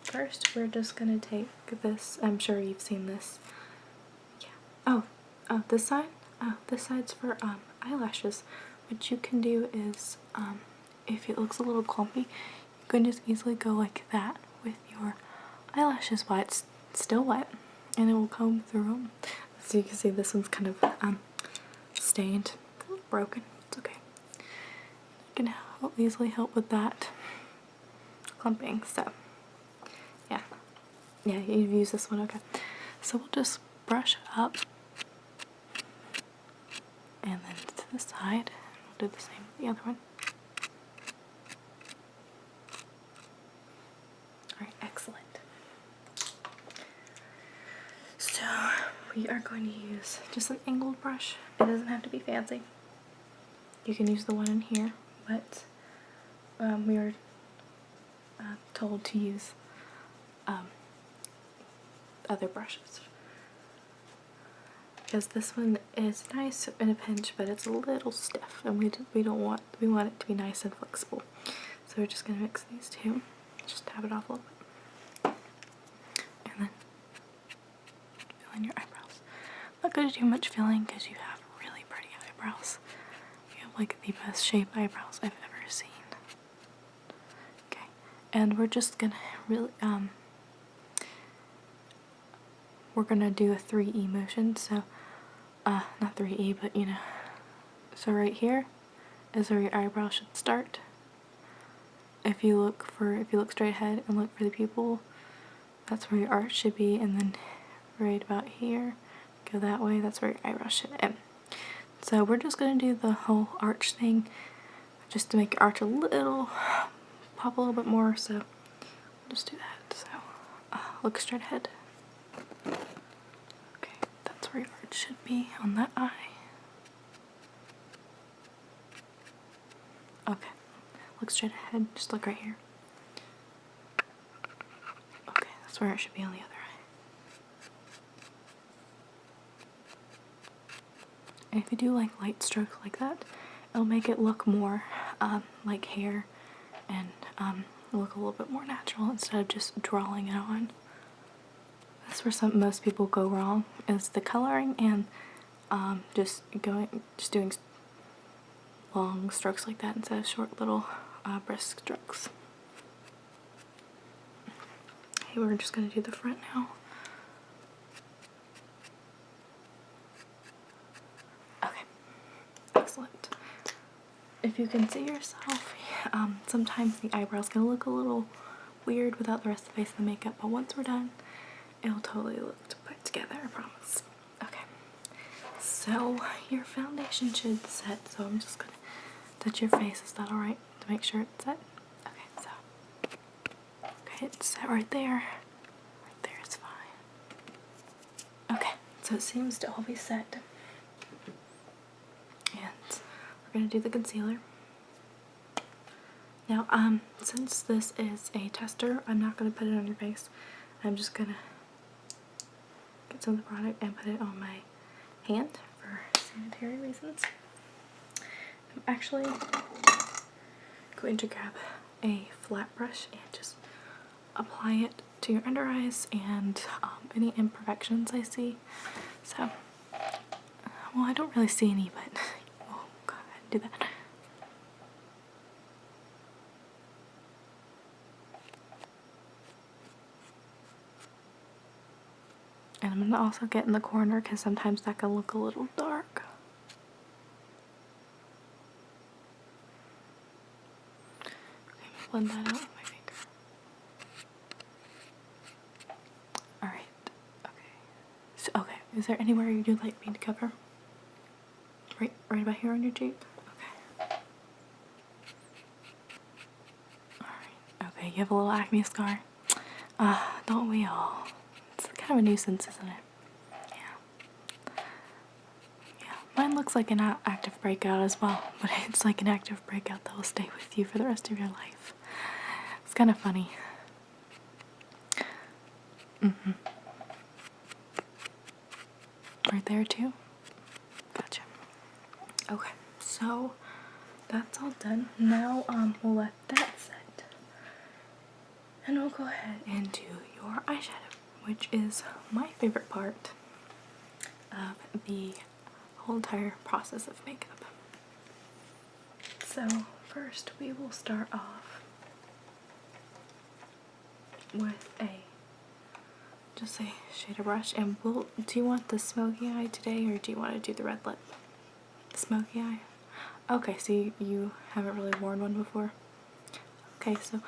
first we're just going to take this, I'm sure you've seen this. Yeah. Oh, this side? Oh, this side's for eyelashes. What you can do is, if it looks a little clumpy, you can just easily go like that with your eyelashes while it's still wet, and it will comb through them. So you can see this one's kind of stained, broken. It's okay. You can easily help with that clumping. So yeah, you've used this one. Okay, so we'll just brush up. And then to the side, we'll do the same with the other one. Alright, excellent. So, we are going to use just an angled brush. It doesn't have to be fancy. You can use the one in here, but we are told to use other brushes. Because this one is nice in a pinch, but it's a little stiff, and we want it to be nice and flexible. So we're just gonna mix these two, just tap it off a little bit, and then fill in your eyebrows. Not gonna do much filling because you have really pretty eyebrows. You have like the best shaped eyebrows I've ever seen. Okay, and we're just gonna really we're gonna do a 3E motion. So not 3E, but you know. So right here is where your eyebrow should start. If you look straight ahead and look for the pupil, that's where your arch should be, and then right about here, go that way, that's where your eyebrow should end. So we're just gonna do the whole arch thing, just to make your arch pop a little bit more, so we'll just do that. So look straight ahead. Okay, that's where your arch should be on that eye. Okay, look straight ahead, just look right here. Okay, that's where it should be on the other eye. And if you do like light strokes like that, it'll make it look more like hair, and look a little bit more natural instead of just drawing it on. That's where most people go wrong, is the coloring and just doing long strokes like that instead of short little brisk strokes. Okay, we're just gonna do the front now. Okay, excellent. If you can see yourself, sometimes the eyebrows can look a little weird without the rest of the face and the makeup, but once we're done, it'll totally look put together, I promise. Okay, so your foundation should set, so I'm just gonna touch your face. Is that alright? To make sure it's set? Okay, so It's set right there. Right there is fine. Okay, so it seems to all be set. And we're gonna do the concealer. Now, since this is a tester, I'm not gonna put it on your face. I'm just gonna get some of the product and put it on my hand for sanitary reasons. I'm actually going to grab a flat brush and just apply it to your under eyes and any imperfections I see. So, well, I don't really see any, but we'll go ahead and do that. And I'm gonna also get in the corner because sometimes that can look a little dark. Okay, blend that out with my finger. Alright, okay. So, okay, is there anywhere you'd like me to cover? Right about here on your cheek? Okay. Alright, okay, you have a little acne scar. Don't we all? It's kind of a nuisance, isn't it? Yeah, mine looks like an active breakout as well, but it's like an active breakout that will stay with you for the rest of your life. It's kind of funny. Right there too? Gotcha. Okay, so that's all done. Now we'll let that set. And we'll go ahead and do your eyeshadow, which is my favorite part of the whole entire process of makeup. So first we will start off with just a shader brush, and do you want the smoky eye today or do you want to do the red lip? The smoky eye? Okay, so you haven't really worn one before? Okay, so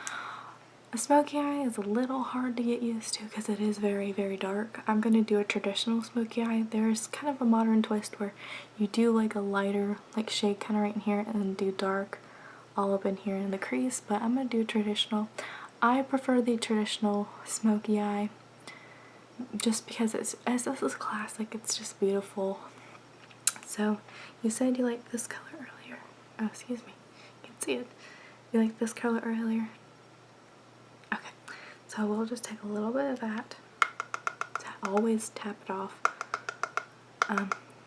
a smoky eye is a little hard to get used to because it is very, very dark. I'm going to do a traditional smoky eye. There's kind of a modern twist where you do like a lighter like shade kind of right in here and then do dark all up in here in the crease, but I'm going to do traditional. I prefer the traditional smoky eye just because this is classic, it's just beautiful. So you said you liked this color earlier. Oh, excuse me, you can see it. You liked this color earlier? Okay, so we'll just take a little bit of that. Always tap it off,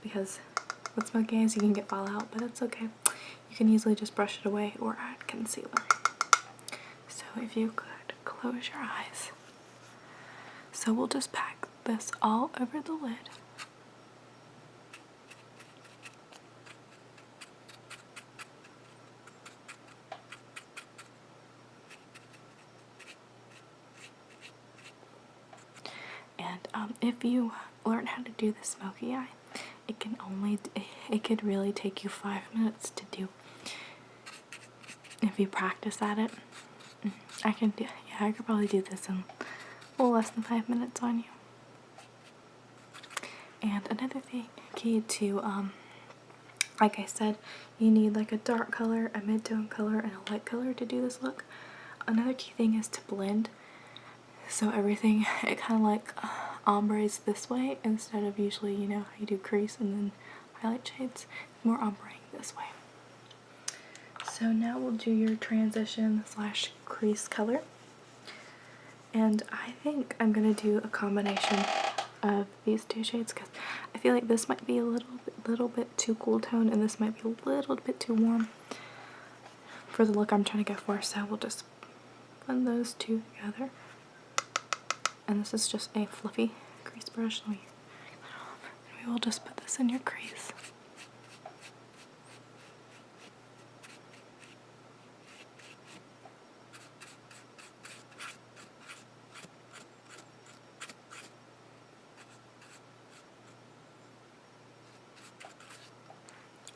because with smoky eyes you can get fallout, but it's okay. You can easily just brush it away or add concealer. So if you could close your eyes. So we'll just pack this all over the lid. And if you learn how to do the smoky eye, it could really take you 5 minutes to do. If you practice at it, I could probably do this in a little less than 5 minutes on you. And another thing, key to, like I said, you need like a dark color, a mid-tone color, and a light color to do this look. Another key thing is to blend. So everything, it kind of like ombres this way instead of usually, you know, how you do crease and then highlight shades. More ombreing this way. So now we'll do your transition / crease color. And I think I'm going to do a combination of these two shades because I feel like this might be a little bit too cool tone and this might be a little bit too warm for the look I'm trying to go for. So we'll just blend those two together. And this is just a fluffy crease brush. We will just put this in your crease.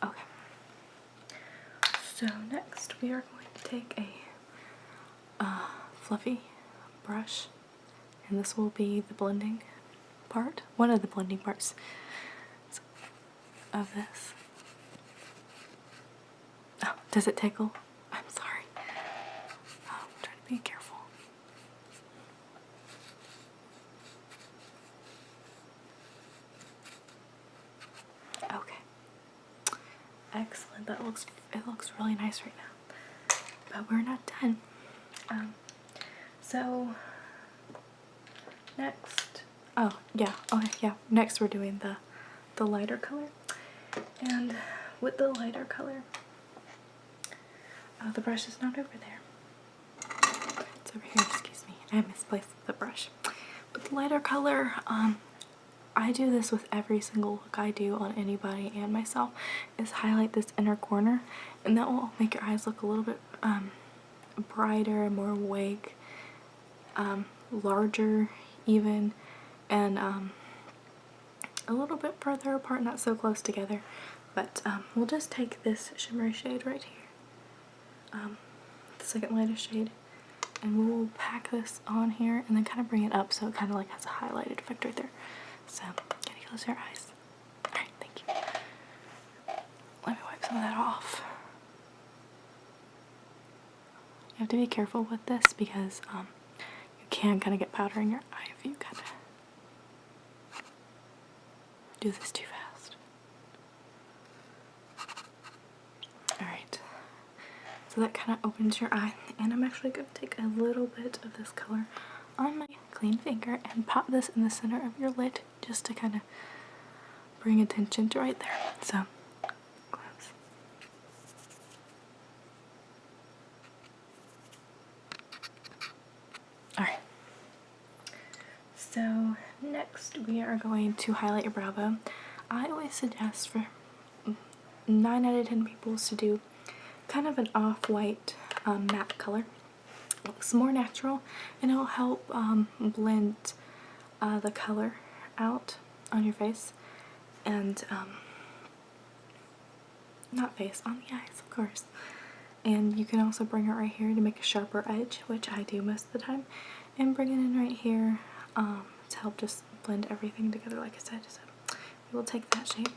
Okay. So next we are going to take a fluffy brush, and this will be the blending part, one of the blending parts of this. Oh, does it tickle? I'm sorry. Oh, I'm trying to be careful. Excellent. It looks really nice right now. But we're not done. So next, next we're doing the lighter color. And with the lighter color, the brush is not over there. It's over here, excuse me. I misplaced the brush. With the lighter color, I do this with every single look I do on anybody and myself, is highlight this inner corner, and that will make your eyes look a little bit brighter, more awake, larger even, and a little bit further apart, not so close together. But we'll just take this shimmery shade right here, the second lightest shade, and we'll pack this on here and then kind of bring it up so it kind of like has a highlighted effect right there. So, can you close your eyes? Alright, thank you. Let me wipe some of that off. You have to be careful with this because you can kind of get powder in your eye if you kind of do this too fast. Alright, so that kind of opens your eye, and I'm actually going to take a little bit of this color on my clean finger and pop this in the center of your lid just to kind of bring attention to right there. So, close. Alright. So, next we are going to highlight your brow bone. I always suggest for 9 out of 10 people to do kind of an off-white matte color. It looks more natural and it'll help blend the color out on your face, and not face, on the eyes of course. And you can also bring it right here to make a sharper edge, which I do most of the time, and bring it in right here to help just blend everything together like I said. So we will take that shade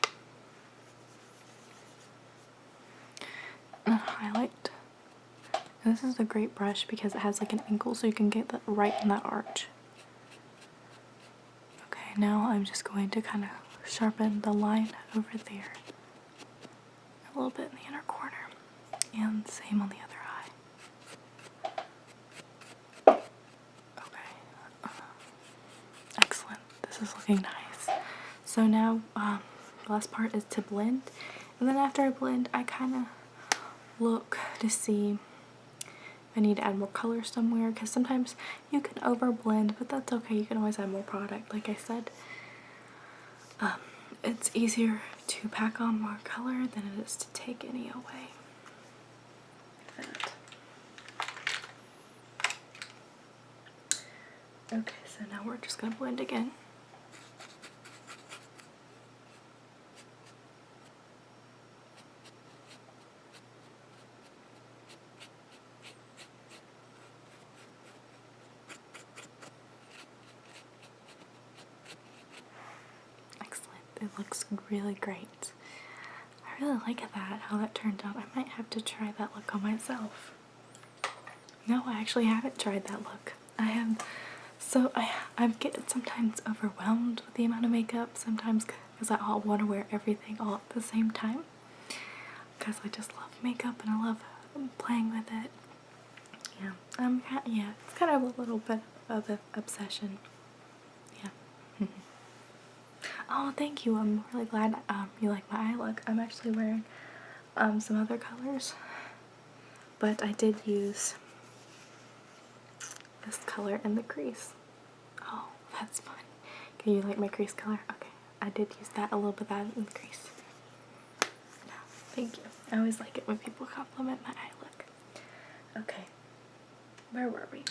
and highlight. And this is a great brush because it has like an ankle, so you can get that right in that arch. Okay, now I'm just going to kind of sharpen the line over there a little bit in the inner corner, and same on the other eye. Okay, excellent. This is looking nice. So now the last part is to blend, and then after I blend, I kind of look to see I need to add more color somewhere, because sometimes you can over blend, but that's okay. You can always add more product. Like I said, it's easier to pack on more color than it is to take any away. Okay, so now we're just going to blend again. It looks really great. I really like that, how that turned out. I might have to try that look on myself. No, I actually haven't tried that look. I get sometimes overwhelmed with the amount of makeup, sometimes because I want to wear everything all at the same time. Because I just love makeup and I love playing with it. Yeah, it's kind of a little bit of an obsession. Yeah. Oh, thank you. I'm really glad you like my eye look. I'm actually wearing some other colors, but I did use this color in the crease. Oh, that's fun. Can you like my crease color? Okay, I did use that, a little bit of that in the crease. No, thank you. I always like it when people compliment my eye look. Okay, where were we?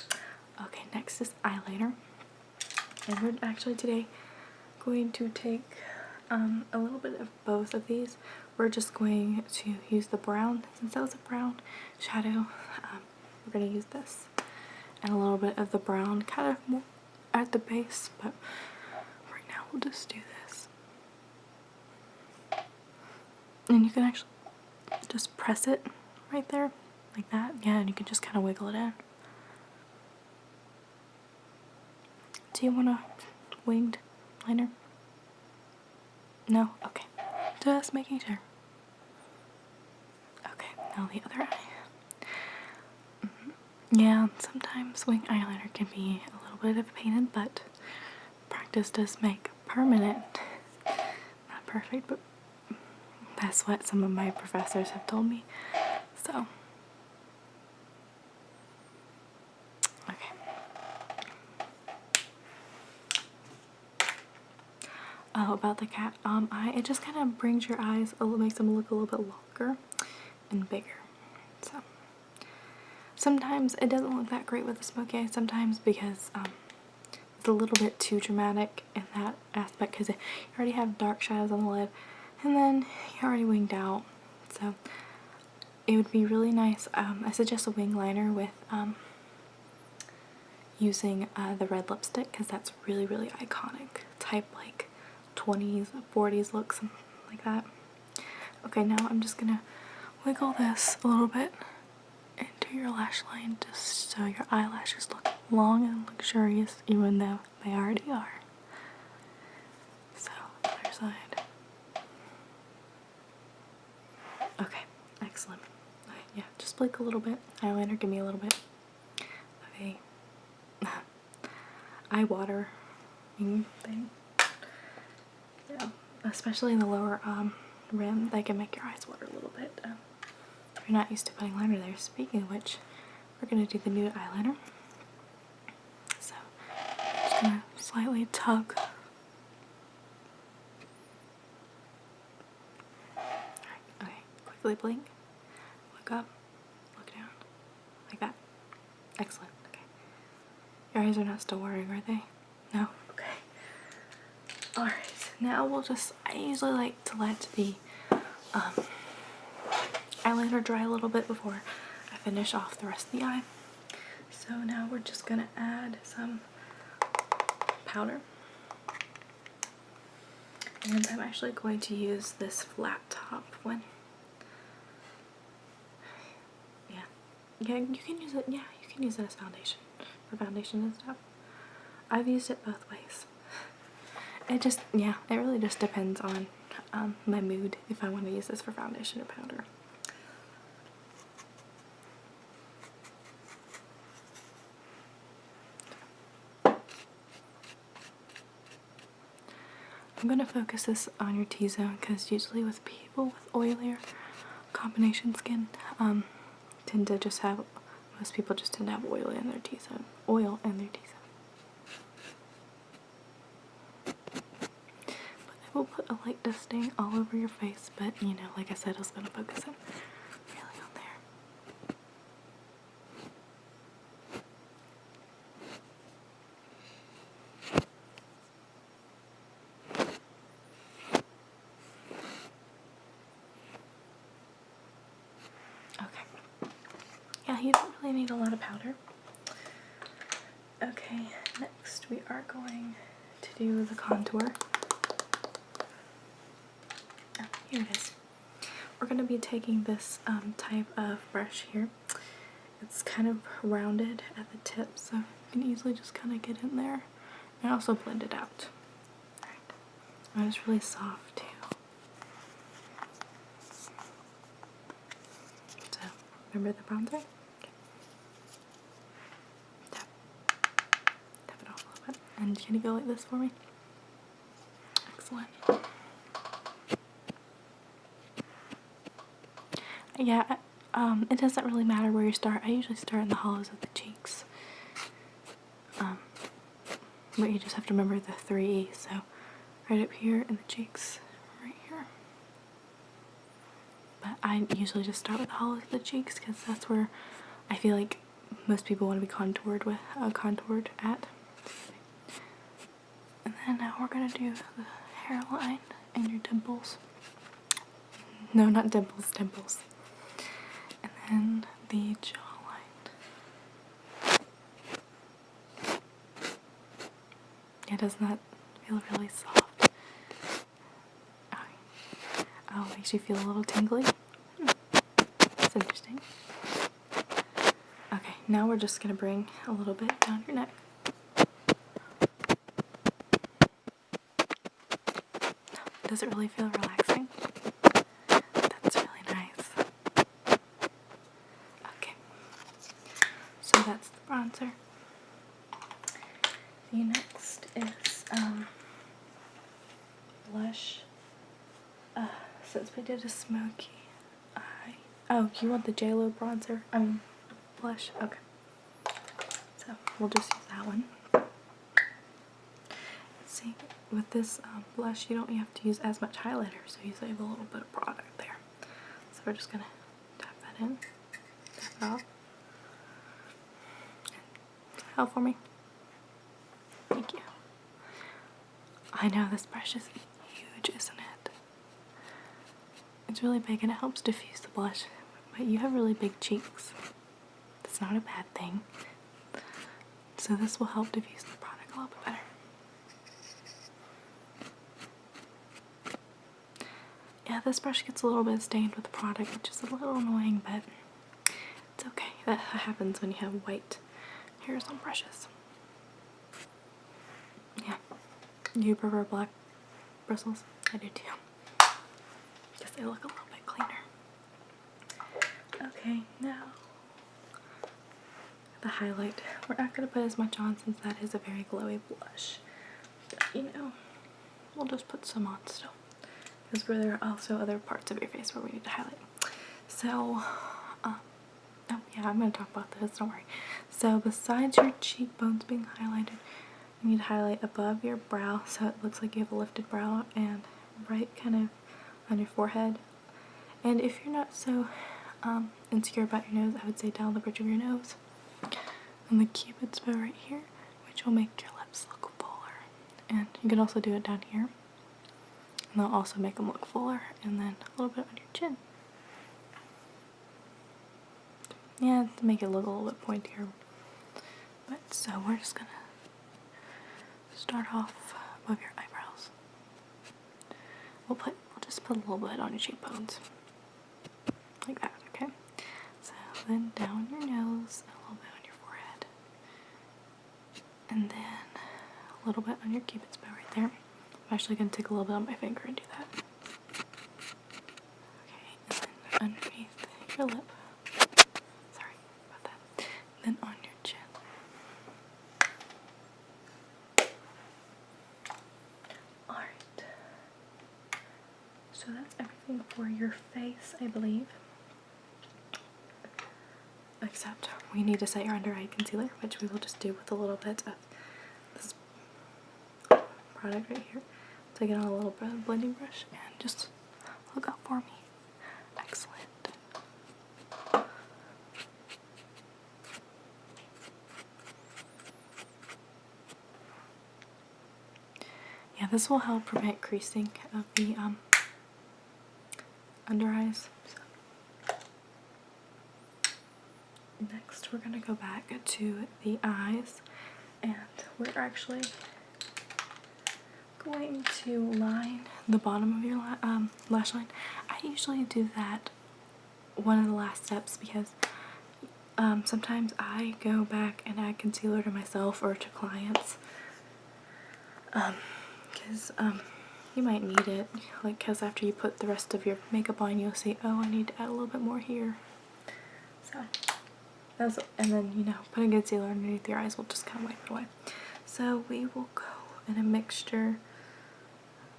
Okay, next is eyeliner. And we're actually today going to take a little bit of both of these. We're just going to use the brown, since that was a brown shadow. We're going to use this and a little bit of the brown kind of more at the base, but right now we'll just do this. And you can actually just press it right there like that. Yeah, and you can just kind of wiggle it in. Do you want a winged liner? No? Okay. Just making sure. Now the other eye. Yeah, sometimes wing eyeliner can be a little bit of a pain in the butt. Practice does make permanent. Not perfect, but that's what some of my professors have told me. So, okay. Oh, about the cat eye, it just kind of brings your eyes a little, makes them look a little bit longer and bigger. So sometimes it doesn't look that great with the smoky eye. Sometimes because it's a little bit too dramatic in that aspect because you already have dark shadows on the lid, and then you're already winged out. So it would be really nice. I suggest a wing liner with using the red lipstick because that's really, really iconic. Type like 20s, 40s look, something like that. Okay, now I'm just gonna wiggle this a little bit into your lash line just so your eyelashes look long and luxurious even though they already are. So, other side. Okay, excellent. Okay, yeah, just blink a little bit. Eyeliner, give me a little bit of a eye water thing. Yeah, especially in the lower rim, they can make your eyes water a little bit. If you're not used to putting liner there. Speaking of which, we're going to do the nude eyeliner. So, I'm just going to slightly tug. Alright, okay, quickly blink, look up, look down, like that. Excellent, okay. Your eyes are not still watering, are they? No? Okay. Alright, now we'll just, I usually like to let the eyeliner dry a little bit before I finish off the rest of the eye. So now we're just going to add some powder. And I'm actually going to use this flat top one. Yeah, you can use it, yeah, you can use it as foundation, for foundation and stuff. I've used it both ways. It just, yeah, it really just depends on my mood if I want to use this for foundation or powder. I'm going to focus this on your T-zone because usually with people with oilier combination skin, tend to just have, most people just tend to have oil in their T-zone. Oil in their T-zone. But I will put a light dusting all over your face, but you know, like I said, I was going to focus it really on there. Okay. Yeah, you don't really need a lot of powder. Okay, next we are going to do the contour. Oh, here it is. We're going to be taking this type of brush here. It's kind of rounded at the tip, so you can easily just kind of get in there and also blend it out. Alright. And it's really soft too. So, remember the bronzer? Okay. Tap it off a little bit. And can you go like this for me? Excellent. Yeah, it doesn't really matter where you start. I usually start in the hollows of the cheeks. But you just have to remember the 3 E's. So right up here in the cheeks, right here. But I usually just start with the hollows of the cheeks because that's where I feel like most people want to be contoured at. And then now we're gonna do the hairline and your dimples. No, not dimples, dimples. And then the jawline. Yeah, doesn't that feel really soft? Oh, it makes you feel a little tingly. That's interesting. Okay, now we're just gonna bring a little bit down your neck. Does it really feel relaxing? That's really nice. bronzer. The next is blush. Since we did a smoky eye. Oh, you want the JLo bronzer? Blush. Okay. So we'll just use that one. See, with this blush, you don't have to use as much highlighter, so you save a little bit of product there. So we're just gonna tap that in, tap it off. Help for me. Thank you. I know this brush is huge, isn't it? It's really big and it helps diffuse the blush, but you have really big cheeks. That's not a bad thing. So this will help diffuse the product a little bit better. Yeah, this brush gets a little bit stained with the product, which is a little annoying, but it's okay. That happens when you have white hairs on brushes. Yeah. Do you prefer black bristles? I do too. Because they look a little bit cleaner. Okay, now the highlight. We're not going to put as much on since that is a very glowy blush. But, you know, we'll just put some on still. Because there are also other parts of your face where we need to highlight. So, oh yeah, I'm going to talk about this, don't worry. So besides your cheekbones being highlighted, you need to highlight above your brow so it looks like you have a lifted brow, and right kind of on your forehead. And if you're not so insecure about your nose, I would say down the bridge of your nose. And the cupid's bow right here, which will make your lips look fuller. And you can also do it down here. And they'll also make them look fuller. And then a little bit on your chin. Yeah, to make it look a little bit pointier. But so we're just gonna start off above your eyebrows. We'll just put a little bit on your cheekbones. Like that, okay? So then down your nose, a little bit on your forehead. And then a little bit on your cupid's bow right there. I'm actually going to take a little bit on my finger and do that. Okay, and then underneath your lip. Sorry about that. Then on your chin. Alright. So that's everything for your face, I believe. Except we need to set your under eye concealer, which we will just do with a little bit of this product right here. Take it on a little bit of blending brush and just look up for me. Excellent. Yeah, this will help prevent creasing of the under eyes. So. Next, we're going to go back to the eyes, and we're actually going to line the bottom of your lash line. I usually do that one of the last steps because sometimes I go back and add concealer to myself or to clients because you might need it, like, because after you put the rest of your makeup on, you'll see, oh, I need to add a little bit more here. So and then, you know, putting concealer underneath your eyes will just kind of wipe it away. So we will go in a mixture.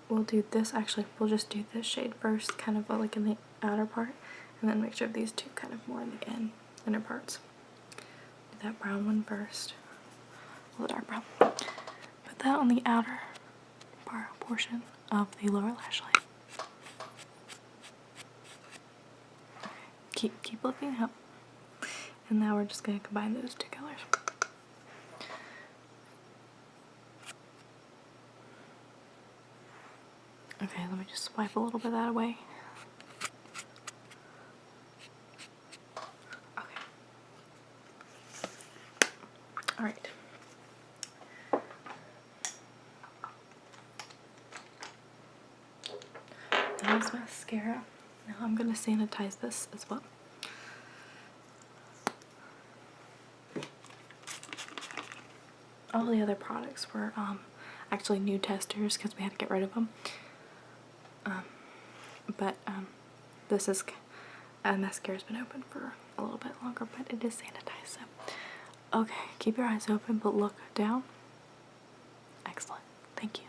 We'll do this, actually, we'll just do this shade first, kind of like in the outer part, and then mixture of these two kind of more in the inner parts. Do that brown one first, a little dark brown. Put that on the outer portion of the lower lash line. Okay. Keep looking up. And now we're just going to combine those two colors. Okay, let me just wipe a little bit of that away. Okay. Alright. That was mascara. Now I'm going to sanitize this as well. All the other products were actually new testers because we had to get rid of them. But this is mascara's been open for a little bit longer, but it is sanitized. So Okay, keep your eyes open, but look down. Excellent. Thank you.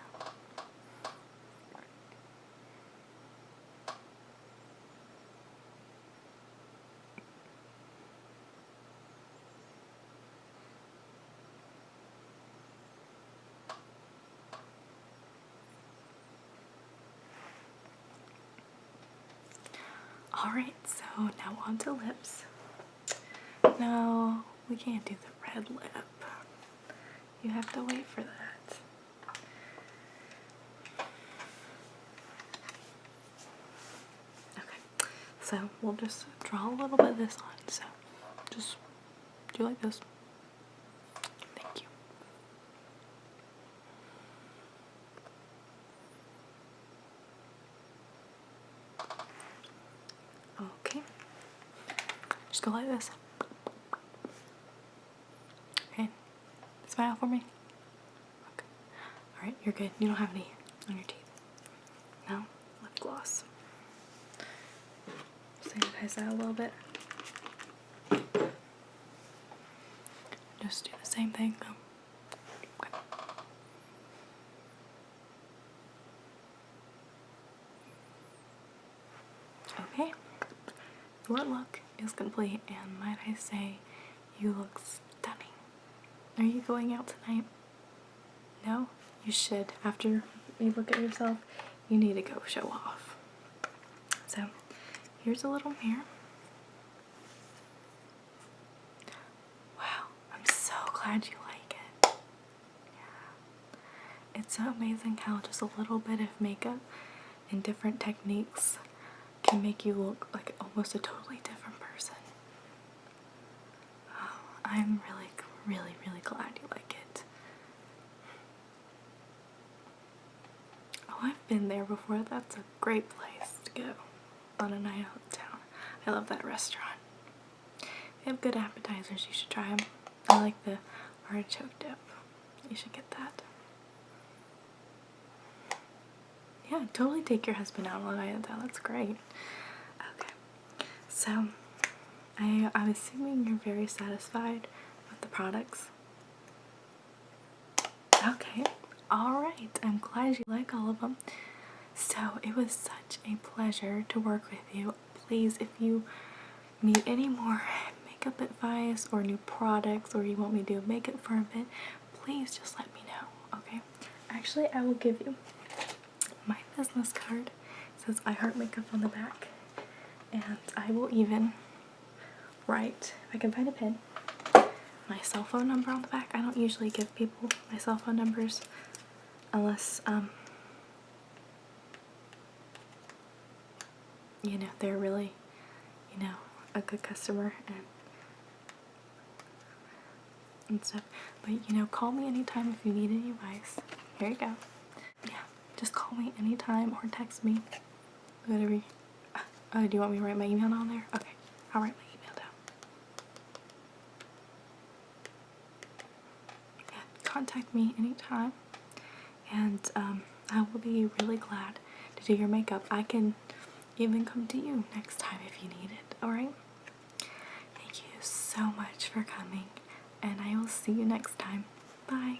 Alright, so now on to lips. No, we can't do the red lip. You have to wait for that. Okay, so we'll just draw a little bit of this on. So just do like this. Thank you. Okay, just go like this. Okay, smile for me. Okay. Alright, you're good. You don't have any on your teeth. Now, lip gloss. Sanitize that a little bit. Just do the same thing. Okay. Okay. Your look is complete, and might I say, you look stunning. Are you going out tonight? No? You should. After you look at yourself, you need to go show off. So, here's a little mirror. Wow, I'm so glad you like it. Yeah. It's so amazing how just a little bit of makeup and different techniques can make you look like almost a totally different person. Oh, I'm really, really, really glad you like it. Oh, I've been there before. That's a great place to go on a night out in town. I love that restaurant. They have good appetizers. You should try them. I like the artichoke dip. You should get that. Yeah, totally take your husband out on a night out. That's great. Okay, so I'm assuming you're very satisfied with the products. Okay, alright. I'm glad you like all of them. So it was such a pleasure to work with you. Please, if you need any more makeup advice or new products, or you want me to do makeup for a bit, please just let me know, okay? Actually, I will give you my business card. It says I Heart Makeup on the back, and I will even write, if I can find a pen, my cell phone number on the back. I don't usually give people my cell phone numbers unless you know, they're really, you know, a good customer and stuff. But you know, call me anytime if you need any advice. Here you go. Yeah, just call me anytime or text me. Whatever you, do you want me to write my email down there? Okay, I'll write my email down. Yeah, contact me anytime, and I will be really glad to do your makeup. I can even come to you next time if you need it, alright? Thank you so much for coming, and I will see you next time. Bye.